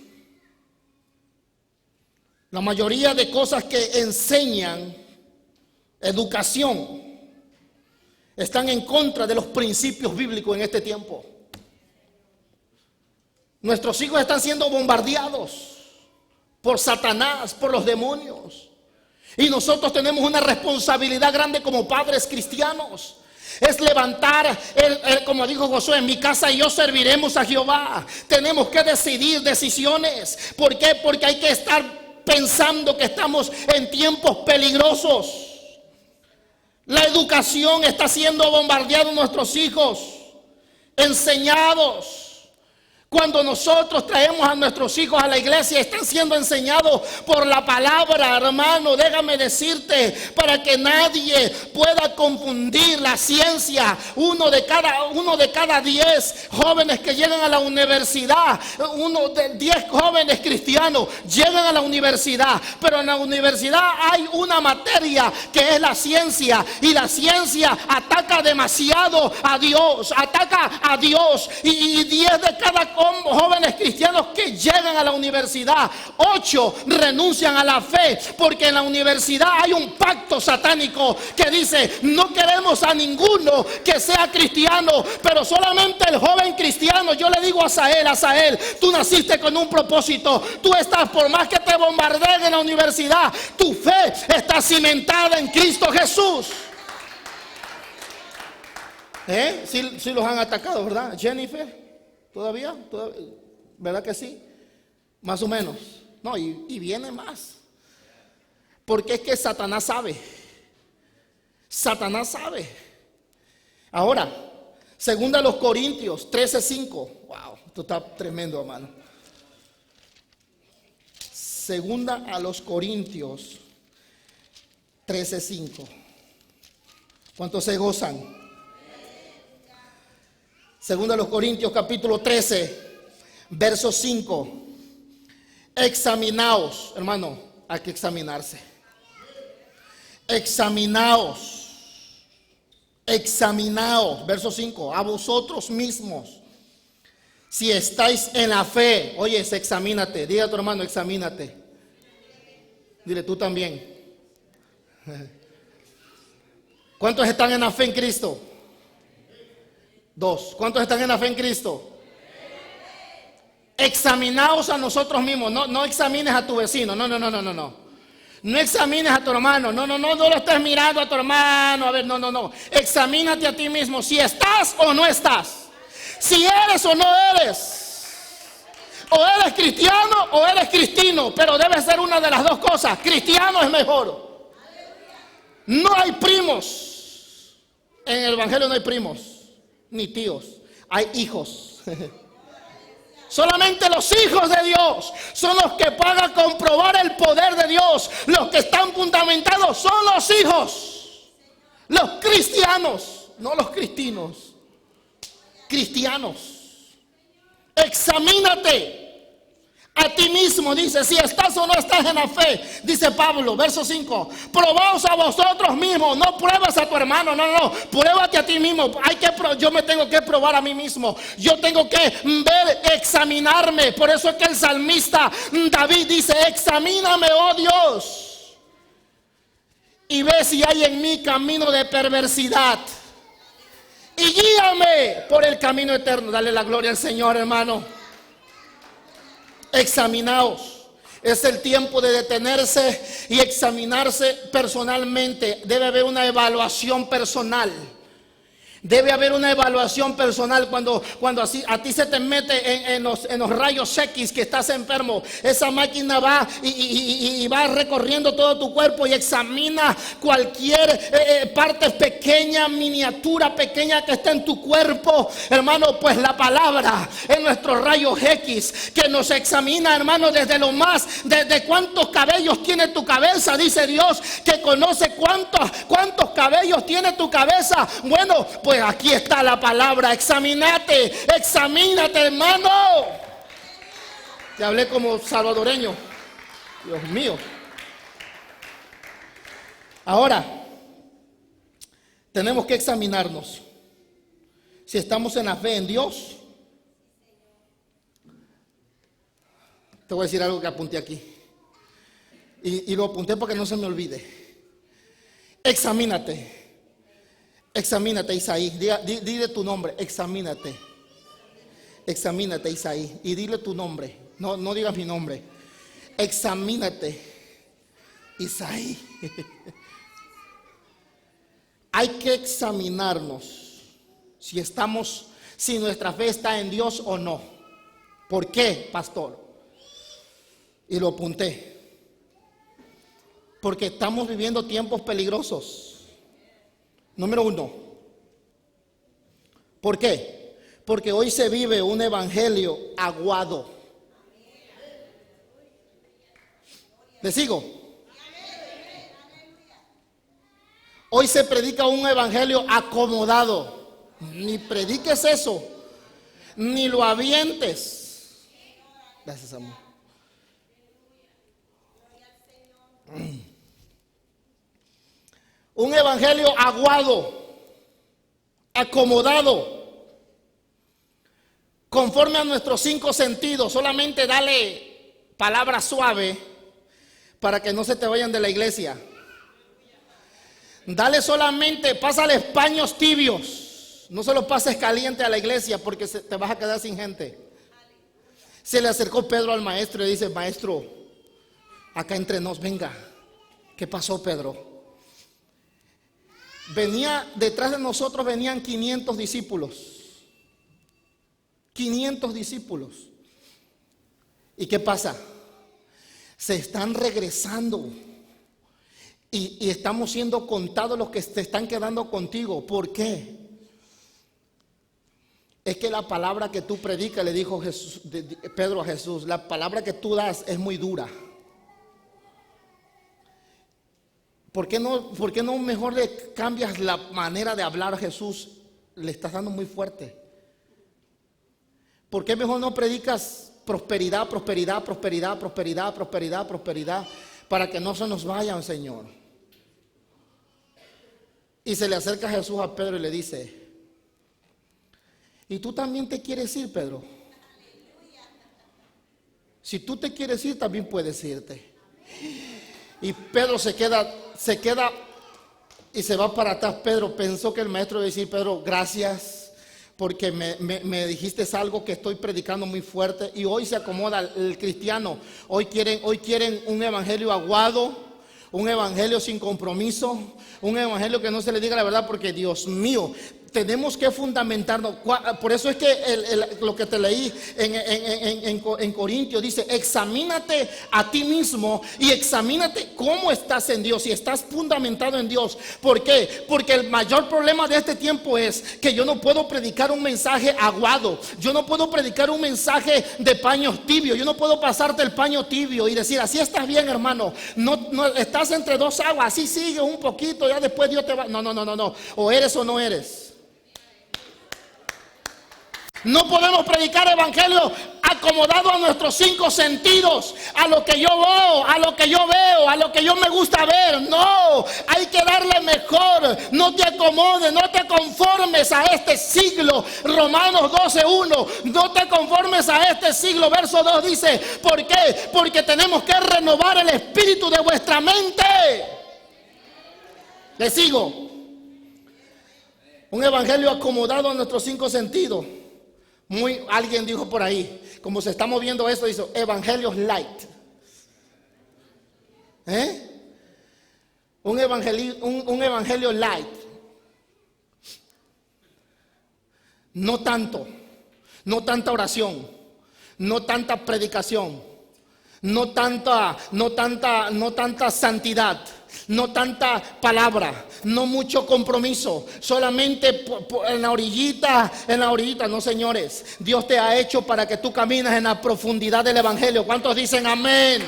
La mayoría de cosas que enseñan educación están en contra de los principios bíblicos en este tiempo. Nuestros hijos están siendo bombardeados por Satanás, por los demonios. Y nosotros tenemos una responsabilidad grande como padres cristianos. Es levantar, como dijo Josué, en mi casa y yo serviremos a Jehová. Tenemos que decidir decisiones. ¿Por qué? Porque hay que estar pensando que estamos en tiempos peligrosos. La educación está siendo bombardeada en nuestros hijos, enseñados. Cuando nosotros traemos a nuestros hijos a la iglesia, están siendo enseñados por la palabra, hermano. Déjame decirte, para que nadie pueda confundir la ciencia. Uno de cada 10 jóvenes que llegan a la universidad, 10 jóvenes cristianos llegan a la universidad. Pero en la universidad hay una materia que es la ciencia. Y la ciencia ataca demasiado a Dios, ataca a Dios. Y 10 de cada jóvenes cristianos que llegan a la universidad, 8 renuncian a la fe, porque en la universidad hay un pacto satánico que dice: no queremos a ninguno que sea cristiano, pero solamente el joven cristiano. Yo le digo a Asael, tú naciste con un propósito. Tú estás, por más que te bombardeen en la universidad, tu fe está cimentada en Cristo Jesús. Sí los han atacado, ¿verdad, Jennifer? ¿Todavía? ¿Verdad que sí? Más o menos. No, y viene más. Porque es que Satanás sabe. Satanás sabe. Ahora, segunda a los Corintios 13:5. Wow, esto está tremendo, hermano. Segunda a los Corintios 13:5. ¿Cuántos se gozan? Segunda a los Corintios capítulo 13, verso 5. Examinaos, hermano, hay que examinarse. Examinaos, verso 5, a vosotros mismos, si estáis en la fe. Oye, examínate, dile a tu hermano, examínate. Dile tú también. ¿Cuántos están en la fe en Cristo? 2. ¿Cuántos están en la fe en Cristo? Examinaos a nosotros mismos. No examines a tu vecino. No. No examines a tu hermano. No lo estés mirando a tu hermano. A ver, no. Examínate a ti mismo. Si estás o no estás. Si eres o no eres. O eres cristiano o eres cristino. Pero debe ser una de las dos cosas. Cristiano es mejor. No hay primos. En el evangelio no hay primos ni tíos, hay hijos. Solamente los hijos de Dios son los que pagan comprobar el poder de Dios. Los que están fundamentados son los hijos, los cristianos, no los cristinos. Cristianos. Examínate a ti mismo, dice, si estás o no estás en la fe. Dice Pablo, verso 5, probaos a vosotros mismos. No pruebas a tu hermano, no, pruébate a ti mismo. Yo me tengo que probar a mí mismo. Yo tengo que examinarme. Por eso es que el salmista David dice: examíname, oh Dios, y ve si hay en mí camino de perversidad, y guíame por el camino eterno. Dale la gloria al Señor, hermano. Examinaos. Es el tiempo de detenerse y examinarse personalmente. Debe haber una evaluación personal. Debe haber una evaluación personal cuando así a ti se te mete en los rayos X que estás enfermo. Esa máquina va y va recorriendo todo tu cuerpo y examina cualquier parte pequeña, miniatura pequeña que esté en tu cuerpo. Hermano, pues la palabra en nuestros rayos X que nos examina, hermano, desde lo más, desde cuántos cabellos tiene tu cabeza. Dice Dios que conoce cuántos cabellos tiene tu cabeza. Bueno, pues aquí está la palabra. Examínate, hermano. Te hablé como salvadoreño. Dios mío. Ahora, tenemos que examinarnos si estamos en la fe en Dios. Te voy a decir algo que apunté aquí. Y lo apunté para que no se me olvide. Examínate. Examínate, Isaí. Dile tu nombre. Examínate. Examínate, Isaí. Y dile tu nombre. No digas mi nombre. Examínate, Isaí. Hay que examinarnos si nuestra fe está en Dios o no. ¿Por qué, pastor? Y lo apunté. Porque estamos viviendo tiempos peligrosos. Número 1. ¿Por qué? Porque hoy se vive un evangelio aguado. ¿Le sigo? Hoy se predica un evangelio acomodado. Ni prediques eso, ni lo avientes. Gracias, amor. Un evangelio aguado, acomodado, conforme a nuestros 5 sentidos. Solamente dale palabra suave para que no se te vayan de la iglesia. Dale solamente, pásale paños tibios. No se los pases caliente a la iglesia porque te vas a quedar sin gente. Se le acercó Pedro al maestro y dice: maestro, acá entre nos, venga. ¿Qué pasó, Pedro? Detrás de nosotros venían 500 discípulos. 500 discípulos. ¿Y qué pasa? Se están regresando. Y estamos siendo contados los que se están quedando contigo. ¿Por qué? Es que la palabra que tú predicas, le dijo Pedro a Jesús, la palabra que tú das es muy dura. ¿Por qué no mejor le cambias la manera de hablar a Jesús? Le estás dando muy fuerte. ¿Por qué mejor no predicas prosperidad, prosperidad, prosperidad, prosperidad, prosperidad, prosperidad? Para que no se nos vayan, Señor. Y se le acerca Jesús a Pedro y le dice: ¿y tú también te quieres ir, Pedro? Si tú te quieres ir, también puedes irte. Y Pedro se queda y se va para atrás. Pedro pensó que el maestro iba a decir: Pedro, gracias, porque me dijiste algo que estoy predicando muy fuerte. Y hoy se acomoda el cristiano. Hoy quieren un evangelio aguado, un evangelio sin compromiso, un evangelio que no se le diga la verdad, porque Dios mío, tenemos que fundamentarnos. Por eso es que lo que te leí en Corintios dice: examínate a ti mismo y examínate cómo estás en Dios, si estás fundamentado en Dios. ¿Por qué? Porque el mayor problema de este tiempo es que yo no puedo predicar un mensaje aguado. Yo no puedo predicar un mensaje de paños tibios. Yo no puedo pasarte el paño tibio y decir: así estás bien, hermano. No estás entre dos aguas, así sigue un poquito, ya después Dios te va. No. O eres o no eres. No podemos predicar evangelio acomodado a nuestros 5 sentidos, a lo que yo veo, a lo que yo veo, a lo que yo me gusta ver. No, hay que darle mejor. No te acomodes, no te conformes a este siglo. Romanos 12:1. No te conformes a este siglo. Verso 2 dice: ¿por qué? Porque tenemos que renovar el espíritu de vuestra mente. Le sigo. Un evangelio acomodado a nuestros 5 sentidos. Alguien dijo por ahí, como se está moviendo esto, dice evangelios light. Un evangelio light. No tanto, no tanta oración, no tanta predicación, no tanta santidad, no tanta palabra, no mucho compromiso, solamente en la orillita, no, señores. Dios te ha hecho para que tú camines en la profundidad del evangelio. ¿Cuántos dicen amén?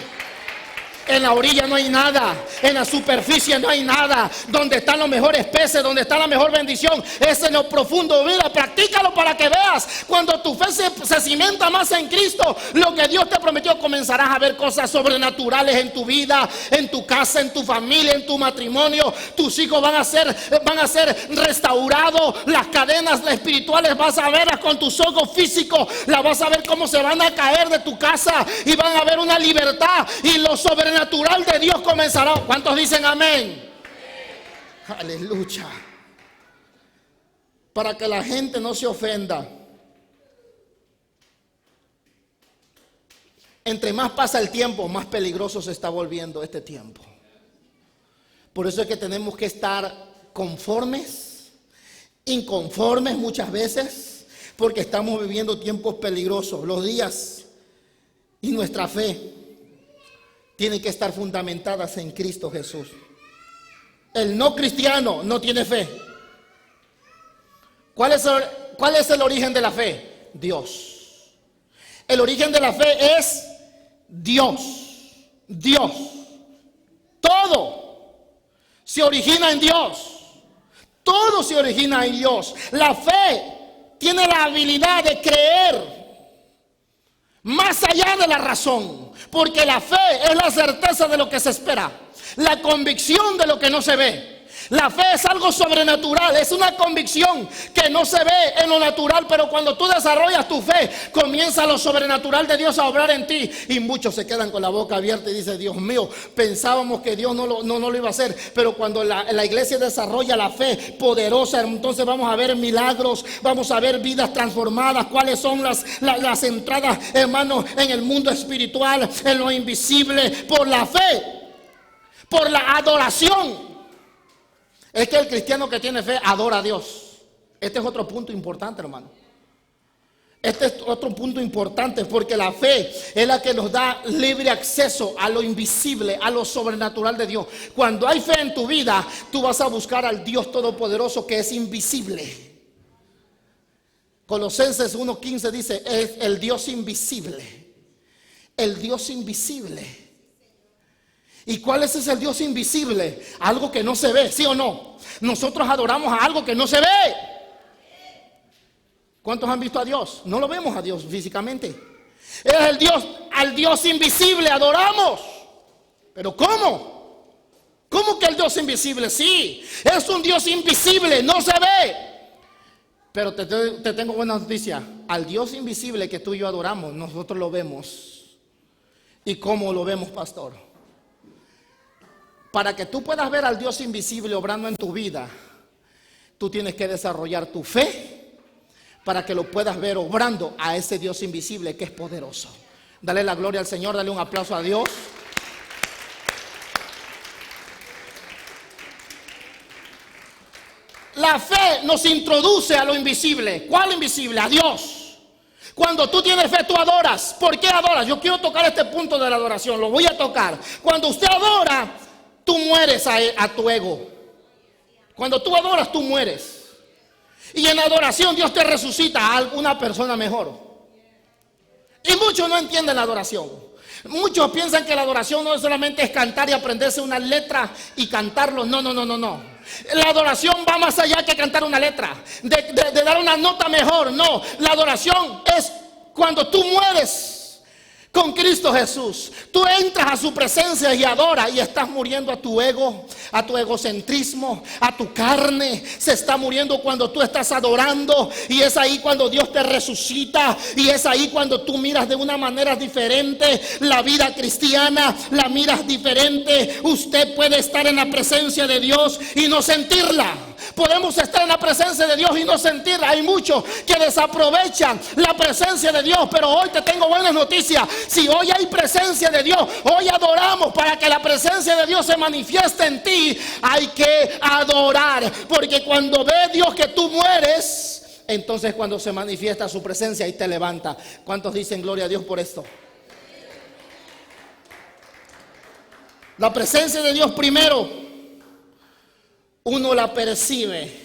En la orilla no hay nada, en la superficie no hay nada. Donde están los mejores peces, donde está la mejor bendición, es en lo profundo. Mira, practícalo para que veas. Cuando tu fe se cimenta más en Cristo, lo que Dios te prometió, comenzarás a ver cosas sobrenaturales en tu vida, en tu casa, en tu familia, en tu matrimonio. Tus hijos van a ser restaurados. Las cadenas espirituales vas a verlas con tus ojos físicos. Las vas a ver cómo se van a caer de tu casa y van a ver una libertad, y lo sobrenatural de Dios comenzará. ¿Cuántos dicen amén? Aleluya. Para que la gente no se ofenda, entre más pasa el tiempo, más peligroso se está volviendo este tiempo. Por eso es que tenemos que estar conformes, inconformes muchas veces, porque estamos viviendo tiempos peligrosos. Los días y nuestra fe tienen que estar fundamentadas en Cristo Jesús. El no cristiano no tiene fe. ¿Cuál es el origen de la fe? Dios. El origen de la fe es Dios. Dios. Todo se origina en Dios. Todo se origina en Dios. La fe tiene la habilidad de creer más allá de la razón, porque la fe es la certeza de lo que se espera, la convicción de lo que no se ve. La fe es algo sobrenatural, es una convicción que no se ve en lo natural, pero cuando tú desarrollas tu fe, comienza lo sobrenatural de Dios a obrar en ti. Y muchos se quedan con la boca abierta y dicen: Dios mío, pensábamos que Dios no lo iba a hacer. Pero cuando la iglesia desarrolla la fe poderosa, entonces vamos a ver milagros, vamos a ver vidas transformadas. ¿Cuáles son las entradas, hermanos, en el mundo espiritual, en lo invisible? Por la fe, por la adoración. Es que el cristiano que tiene fe adora a Dios. Este es otro punto importante, hermano. Este es otro punto importante, porque la fe es la que nos da libre acceso a lo invisible, a lo sobrenatural de Dios. Cuando hay fe en tu vida, tú vas a buscar al Dios Todopoderoso, que es invisible. Colosenses 1:15 dice: es el Dios invisible. El Dios invisible. ¿Y cuál es ese Dios invisible? Algo que no se ve, ¿sí o no? Nosotros adoramos a algo que no se ve. ¿Cuántos han visto a Dios? No lo vemos a Dios físicamente. Es el Dios, al Dios invisible adoramos. ¿Pero cómo? ¿Cómo que el Dios invisible? Sí, es un Dios invisible, no se ve. Pero te tengo buena noticia. Al Dios invisible que tú y yo adoramos, nosotros lo vemos. ¿Y cómo lo vemos, pastor? Para que tú puedas ver al Dios invisible obrando en tu vida, tú tienes que desarrollar tu fe para que lo puedas ver obrando a ese Dios invisible que es poderoso. Dale la gloria al Señor, dale un aplauso a Dios. La fe nos introduce a lo invisible. ¿Cuál invisible? A Dios. Cuando tú tienes fe, tú adoras. ¿Por qué adoras? Yo quiero tocar este punto de la adoración, lo voy a tocar. Cuando usted adora, tú mueres a tu ego. Cuando tú adoras, tú mueres. Y en la adoración Dios te resucita a alguna persona mejor. Y muchos no entienden la adoración. Muchos piensan que la adoración no solamente es cantar y aprenderse una letra y cantarlo. No. La adoración va más allá que cantar una letra, de dar una nota mejor. No, la adoración es cuando tú mueres con Cristo Jesús. Tú entras a su presencia y adoras, y estás muriendo a tu ego, a tu egocentrismo, a tu carne. Se está muriendo cuando tú estás adorando, y es ahí cuando Dios te resucita, y es ahí cuando tú miras de una manera diferente la vida cristiana, la miras diferente. Usted puede estar en la presencia de Dios y no sentirla. Podemos estar en la presencia de Dios y no sentirla. Hay muchos que desaprovechan la presencia de Dios, pero hoy te tengo buenas noticias. Si hoy hay presencia de Dios, hoy adoramos. Para que la presencia de Dios se manifieste en ti, hay que adorar, porque cuando ve Dios que tú mueres entonces cuando se manifiesta su presencia y te levanta. ¿Cuántos dicen gloria a Dios por esto? La presencia de Dios primero, uno la percibe.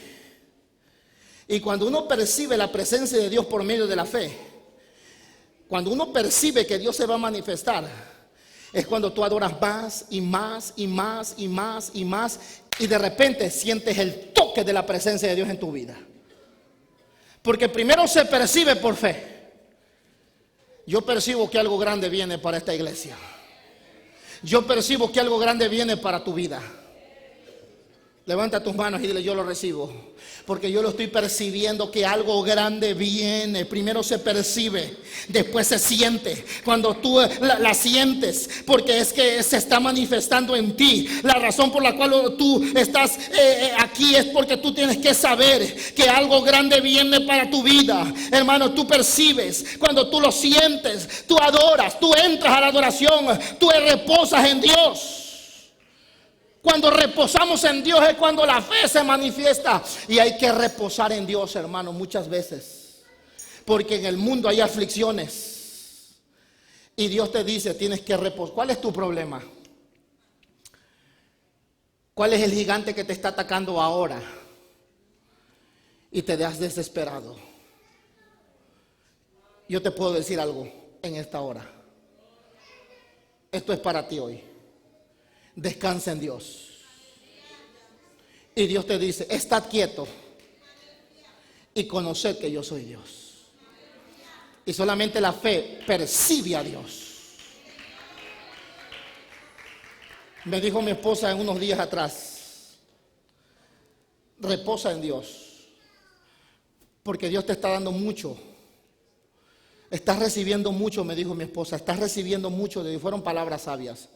Y cuando uno percibe la presencia de Dios por medio de la fe, cuando uno percibe que Dios se va a manifestar, es cuando tú adoras más y más y más y más y más, y de repente sientes el toque de la presencia de Dios en tu vida. Porque primero se percibe por fe. Yo percibo que algo grande viene para esta iglesia. Yo percibo que algo grande viene para tu vida. Levanta tus manos y dile: yo lo recibo, porque yo lo estoy percibiendo que algo grande viene. Primero se percibe, después se siente. Cuando tú la sientes, porque es que se está manifestando en ti. La razón por la cual tú estás aquí es porque tú tienes que saber que algo grande viene para tu vida. Hermano, tú percibes, cuando tú lo sientes, tú adoras, tú entras a la adoración, tú reposas en Dios. Cuando reposamos en Dios es cuando la fe se manifiesta. Y hay que reposar en Dios, hermano, muchas veces, porque en el mundo hay aflicciones. Y Dios te dice: tienes que reposar. ¿Cuál es tu problema? ¿Cuál es el gigante que te está atacando ahora? Y te has desesperado. Yo te puedo decir algo en esta hora. Esto es para ti hoy. Descansa en Dios. Y Dios te dice: estad quieto y conoced que yo soy Dios. Y solamente la fe percibe a Dios. Me dijo mi esposa en unos días atrás: reposa en Dios, porque Dios te está dando mucho. Estás recibiendo mucho, me dijo mi esposa. Estás recibiendo mucho de Dios. Fueron palabras sabias.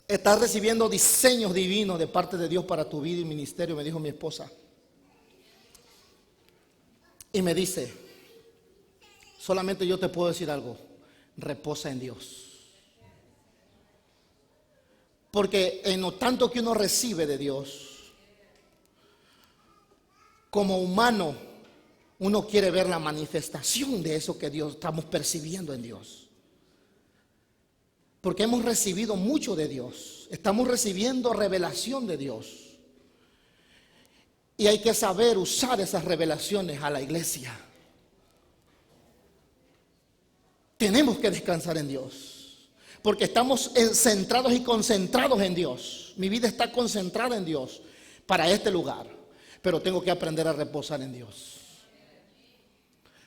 Estás recibiendo diseños divinos de parte de Dios para tu vida y ministerio, me dijo mi esposa. Y me dice: solamente yo te puedo decir algo: reposa en Dios. Porque en lo tanto que uno recibe de Dios, como humano, uno quiere ver la manifestación de eso que Dios estamos percibiendo en Dios. Porque hemos recibido mucho de Dios. Estamos recibiendo revelación de Dios. Y hay que saber usar esas revelaciones a la iglesia. Tenemos que descansar en Dios, porque estamos centrados y concentrados en Dios. Mi vida está concentrada en Dios para este lugar, pero tengo que aprender a reposar en Dios.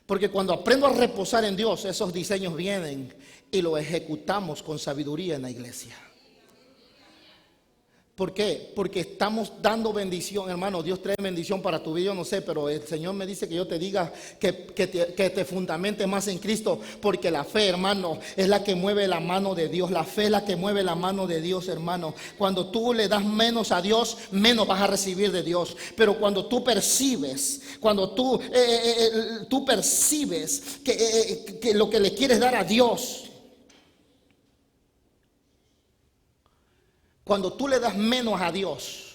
Porque cuando aprendo a reposar en Dios, esos diseños vienen y los ejecutamos con sabiduría en la iglesia. ¿Por qué? Porque estamos dando bendición, hermano. Dios trae bendición para tu vida, yo no sé, pero el Señor me dice que yo te diga que te fundamente más en Cristo, porque la fe, hermano, es la que mueve la mano de Dios. La fe es la que mueve la mano de Dios, hermano. Cuando tú le das menos a Dios, menos vas a recibir de Dios. Pero cuando tú percibes, cuando tú percibes que lo que le quieres dar a Dios, cuando tú le das menos a Dios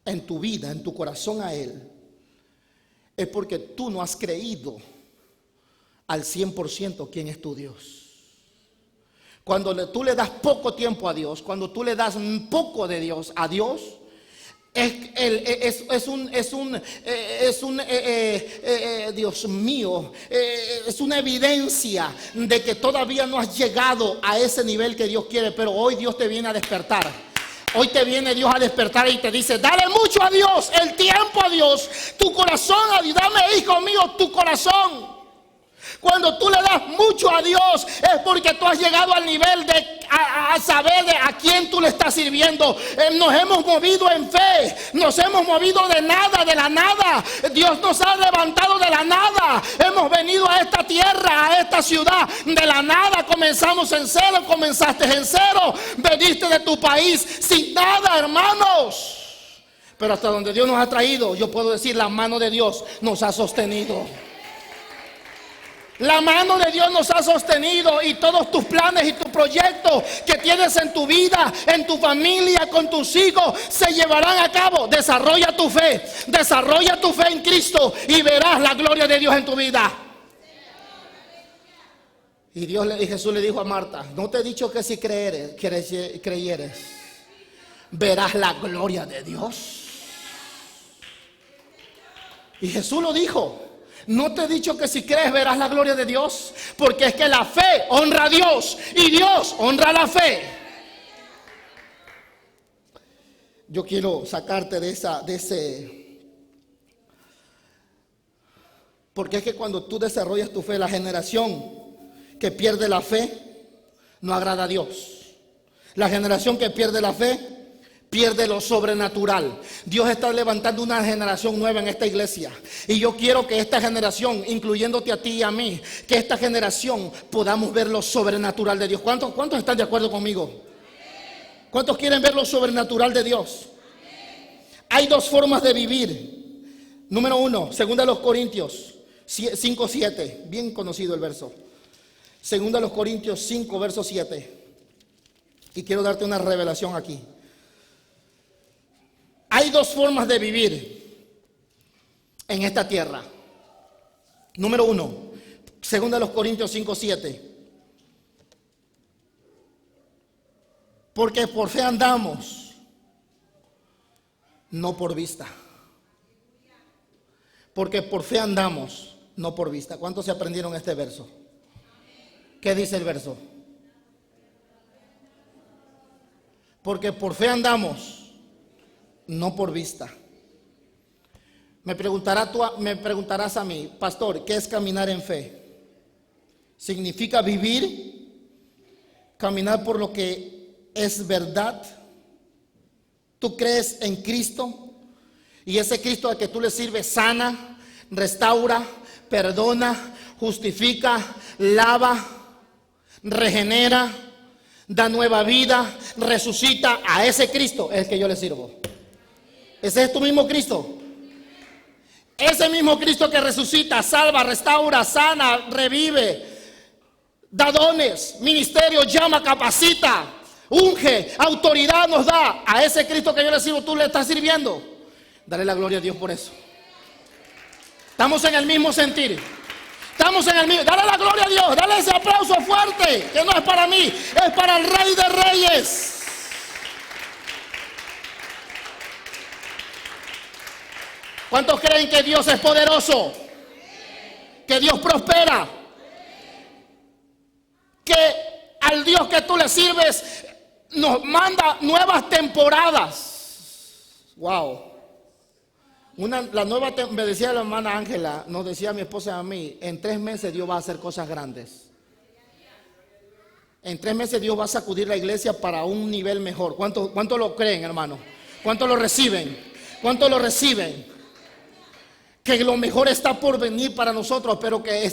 en tu vida, en tu corazón a Él, es porque tú no has creído al 100% quién es tu Dios. Cuando tú le das poco tiempo a Dios, cuando tú le das poco de Dios a Dios, Dios mío, es una evidencia de que todavía no has llegado a ese nivel que Dios quiere. Pero hoy Dios te viene a despertar. Hoy te viene Dios a despertar y te dice: dale mucho a Dios, el tiempo a Dios, tu corazón a Dios. Dame, hijo mío, tu corazón. Cuando tú le das mucho a Dios, es porque tú has llegado al nivel de saber a quién tú le estás sirviendo. Nos hemos movido en fe, nos hemos movido de nada, de la nada. Dios nos ha levantado de la nada. Hemos venido a esta tierra, a esta ciudad, de la nada. Comenzamos en cero, comenzaste en cero. Veniste de tu país sin nada, hermanos. Pero hasta donde Dios nos ha traído, yo puedo decir, la mano de Dios nos ha sostenido. La mano de Dios nos ha sostenido y todos tus planes y tus proyectos que tienes en tu vida, en tu familia, con tus hijos, se llevarán a cabo. Desarrolla tu fe en Cristo y verás la gloria de Dios en tu vida. Y Jesús le dijo a Marta: no te he dicho que si creyeres, verás la gloria de Dios. Y Jesús lo dijo: no te he dicho que si crees verás la gloria de Dios, porque es que la fe honra a Dios y Dios honra la fe. Yo quiero sacarte de ese, porque es que cuando tú desarrollas tu fe, la generación que pierde la fe no agrada a Dios. La generación que pierde la fe pierde lo sobrenatural. Dios está levantando una generación nueva en esta iglesia. Y yo quiero que esta generación, incluyéndote a ti y a mí, que esta generación podamos ver lo sobrenatural de Dios. ¿Cuántos están de acuerdo conmigo? ¿Cuántos quieren ver lo sobrenatural de Dios? Hay dos formas de vivir. Número 1, 2 Corintios 5:7. Bien conocido el verso. 2 Corintios 5, verso 7. Y quiero darte una revelación aquí. Hay dos formas de vivir en esta tierra. Número 1, 2 Corintios 5, 7. Porque por fe andamos, no por vista. Porque por fe andamos, no por vista. ¿Cuántos se aprendieron este verso? ¿Qué dice el verso? Porque por fe andamos, no por vista. Me preguntarás a mí: pastor, ¿qué es caminar en fe? ¿Significa vivir, caminar por lo que es verdad? ¿Tú crees en Cristo? Y ese Cristo al que tú le sirves sana, restaura, perdona, justifica, lava, regenera, da nueva vida, resucita. A ese Cristo es el que yo le sirvo. Ese es tu mismo Cristo. Ese mismo Cristo que resucita, salva, restaura, sana, revive, da dones, ministerio, llama, capacita, unge, autoridad nos da. A ese Cristo que yo le sirvo, tú le estás sirviendo. Dale la gloria a Dios por eso. Estamos en el mismo sentir. Estamos en el mismo. Dale la gloria a Dios. Dale ese aplauso fuerte, que no es para mí, es para el Rey de Reyes. ¿Cuántos creen que Dios es poderoso? Que Dios prospera. Que al Dios que tú le sirves nos manda nuevas temporadas. Wow. Me decía la hermana Ángela, nos decía mi esposa y a mí: en 3 meses Dios va a hacer cosas grandes. En 3 meses Dios va a sacudir la iglesia para un nivel mejor. ¿Cuánto lo creen, hermano? ¿Cuánto lo reciben? ¿Cuánto lo reciben? Que lo mejor está por venir para nosotros, pero que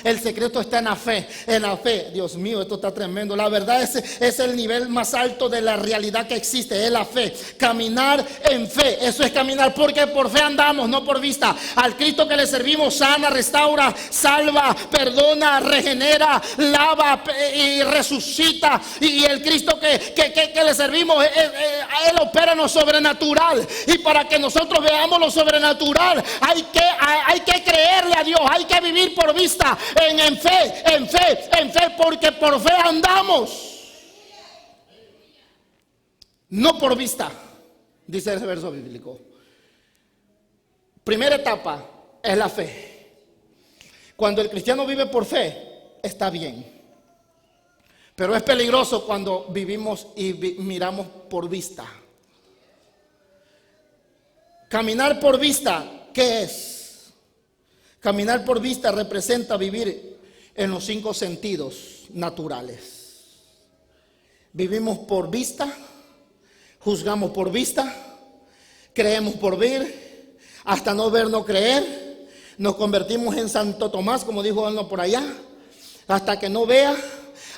el secreto está en la fe. En la fe. Dios mío, esto está tremendo. La verdad es el nivel más alto de la realidad que existe, es la fe. Caminar en fe, eso es caminar, porque por fe andamos, no por vista. Al Cristo que le servimos sana, restaura, salva, perdona, regenera, lava y resucita. Y el Cristo que le servimos, Él opera en lo sobrenatural. Y para que nosotros veamos lo sobrenatural, hay que creerle a Dios, hay que vivir por vista, en fe, porque por fe andamos, no por vista, dice ese verso bíblico. Primera etapa es la fe. Cuando el cristiano vive por fe, está bien, pero es peligroso cuando vivimos y miramos por vista. Caminar por vista, ¿qué es? Caminar por vista representa vivir en los 5 sentidos naturales. Vivimos por vista, juzgamos por vista, creemos por ver, hasta no ver, no creer. Nos convertimos en Santo Tomás, como dijo uno por allá, hasta que no vea.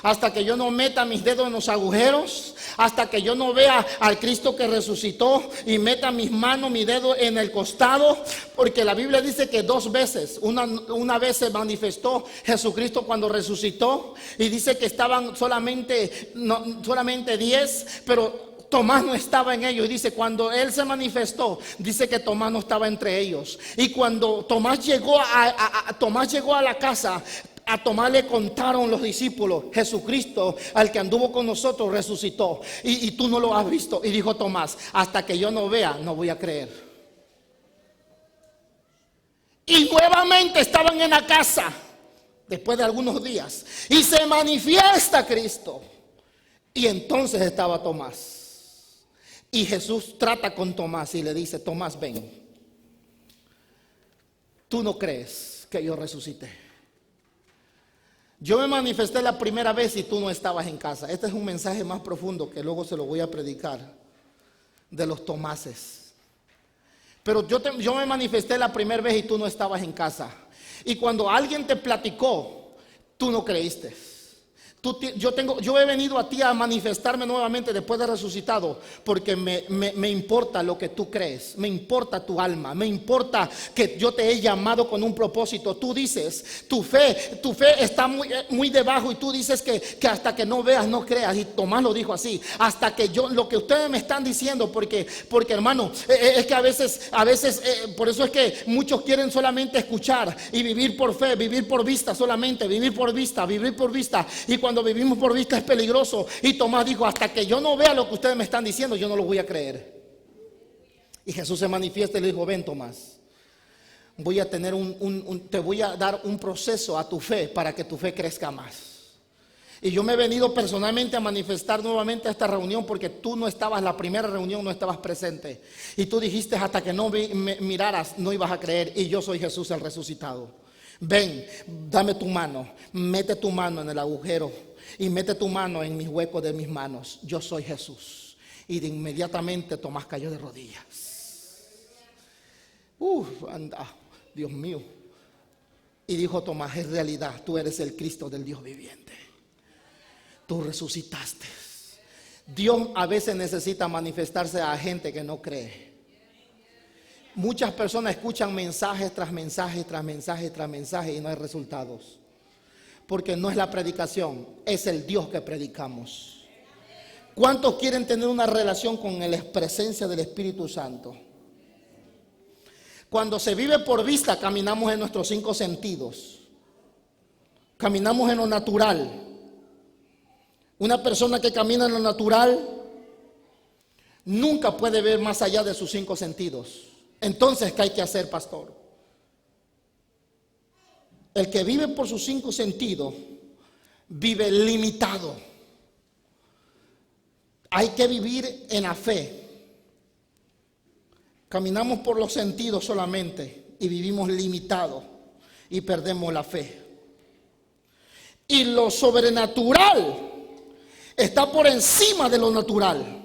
Hasta que yo no meta mis dedos en los agujeros, hasta que yo no vea al Cristo que resucitó y meta mis manos, mi dedo en el costado, porque la Biblia dice que 2 veces, una vez se manifestó Jesucristo cuando resucitó, y dice que estaban solamente 10, pero Tomás no estaba en ellos. Y dice, cuando él se manifestó, dice que Tomás no estaba entre ellos. Y cuando Tomás llegó a la casa, a Tomás le contaron los discípulos: Jesucristo, al que anduvo con nosotros, resucitó, y tú no lo has visto. Y dijo Tomás: hasta que yo no vea, no voy a creer. Y nuevamente estaban en la casa después de algunos días, y se manifiesta Cristo. Y entonces estaba Tomás. Y Jesús trata con Tomás y le dice: Tomás, ven. Tú no crees que yo resucité. Yo me manifesté la primera vez y tú no estabas en casa. Este es un mensaje más profundo que luego se lo voy a predicar, de los Tomases. Pero yo me manifesté la primera vez y tú no estabas en casa. Y cuando alguien te platicó, tú no creíste. Yo he venido a ti a manifestarme nuevamente después de resucitado, porque me importa lo que tú crees, me importa tu alma, me importa que yo te he llamado con un propósito. Tú dices, tu fe está muy debajo, y tú dices que hasta que no veas no creas. Y Tomás lo dijo así: hasta que lo que ustedes me están diciendo, porque hermano, es que a veces por eso es que muchos quieren solamente escuchar y vivir por fe, vivir por vista solamente, vivir por vista. Y cuando vivimos por vista es peligroso. Y Tomás dijo: hasta que yo no vea lo que ustedes me están diciendo, yo no lo voy a creer. Y Jesús se manifiesta y le dijo: ven, Tomás, voy a tener te voy a dar un proceso a tu fe para que tu fe crezca más. Y yo me he venido personalmente a manifestar nuevamente a esta reunión, porque tú no estabas, la primera reunión no estabas presente, y tú dijiste: hasta que no me miraras no ibas a creer. Y yo soy Jesús el resucitado. Ven, dame tu mano, mete tu mano en el agujero y mete tu mano en mis huecos de mis manos. Yo soy Jesús. Y de inmediatamente Tomás cayó de rodillas. Anda, Dios mío. Y dijo Tomás: es realidad, tú eres el Cristo del Dios viviente. Tú resucitaste. Dios a veces necesita manifestarse a gente que no cree. Muchas personas escuchan mensajes tras mensajes, tras mensajes, tras mensajes, y no hay resultados. Porque no es la predicación, es el Dios que predicamos. ¿Cuántos quieren tener una relación con la presencia del Espíritu Santo? Cuando se vive por vista, caminamos en nuestros 5 sentidos. Caminamos en lo natural. Una persona que camina en lo natural nunca puede ver más allá de sus 5 sentidos. Entonces, ¿qué hay que hacer, pastor? El que vive por sus 5 sentidos vive limitado. Hay que vivir en la fe. Caminamos por los sentidos solamente y vivimos limitados y perdemos la fe. Y lo sobrenatural está por encima de lo natural.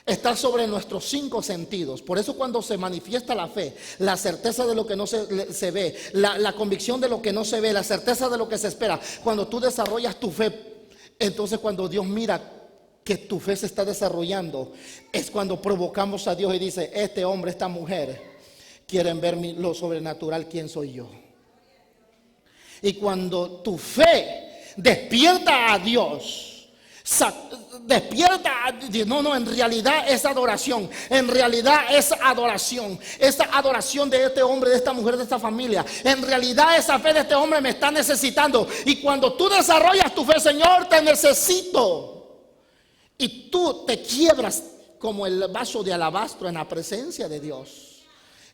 Está sobre nuestros 5 sentidos. Por eso cuando se manifiesta la fe, la certeza de lo que no se ve, la convicción de lo que no se ve, la certeza de lo que se espera, cuando tú desarrollas tu fe, entonces cuando Dios mira que tu fe se está desarrollando, es cuando provocamos a Dios y dice: este hombre, esta mujer quieren ver lo sobrenatural, ¿quién soy yo? Y cuando tu fe despierta a Dios, despierta, no, en realidad es adoración, en realidad es adoración, esa adoración de este hombre, de esta mujer, de esta familia, en realidad esa fe de este hombre me está necesitando. Y cuando tú desarrollas tu fe: Señor, te necesito, y tú te quiebras como el vaso de alabastro en la presencia de Dios,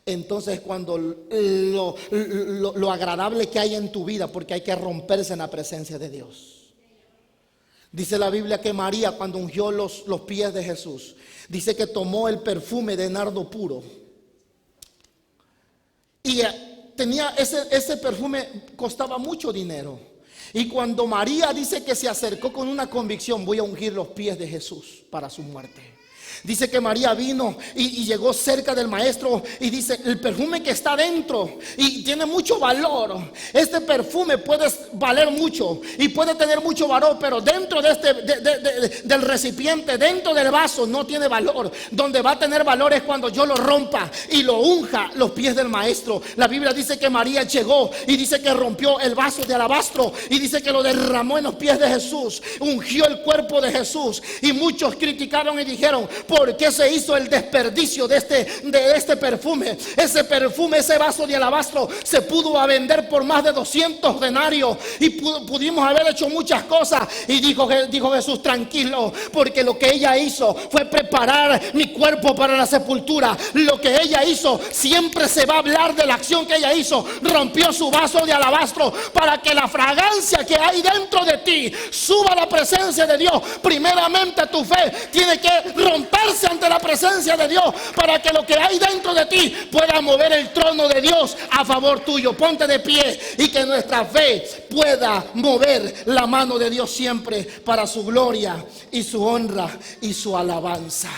entonces cuando lo agradable que hay en tu vida, porque hay que romperse en la presencia de Dios. Dice la Biblia que María, cuando ungió los pies de Jesús, dice que tomó el perfume de nardo puro. Y tenía ese perfume, costaba mucho dinero. Y cuando María dice que se acercó con una convicción: voy a ungir los pies de Jesús para su muerte. Dice que María vino y llegó cerca del maestro y dice: el perfume que está dentro y tiene mucho valor. Este perfume puede valer mucho y puede tener mucho valor, pero dentro de del recipiente, dentro del vaso, no tiene valor. Donde va a tener valor es cuando yo lo rompa y lo unja los pies del maestro. La Biblia dice que María llegó y dice que rompió el vaso de alabastro y dice que lo derramó en los pies de Jesús, ungió el cuerpo de Jesús. Y muchos criticaron y dijeron: ¿por qué se hizo el desperdicio de este perfume? Ese perfume, ese vaso de alabastro se pudo vender por más de 200 denarios y pudimos haber hecho muchas cosas. Y dijo Jesús: tranquilo, porque lo que ella hizo fue preparar mi cuerpo para la sepultura. Lo que ella hizo, siempre se va a hablar de la acción que ella hizo. Rompió su vaso de alabastro para que la fragancia que hay dentro de ti suba a la presencia de Dios. Primeramente tu fe tiene que romperse ante la presencia de Dios para que lo que hay dentro de ti pueda mover el trono de Dios a favor tuyo. Ponte de pie y que nuestra fe pueda mover la mano de Dios siempre para su gloria y su honra y su alabanza.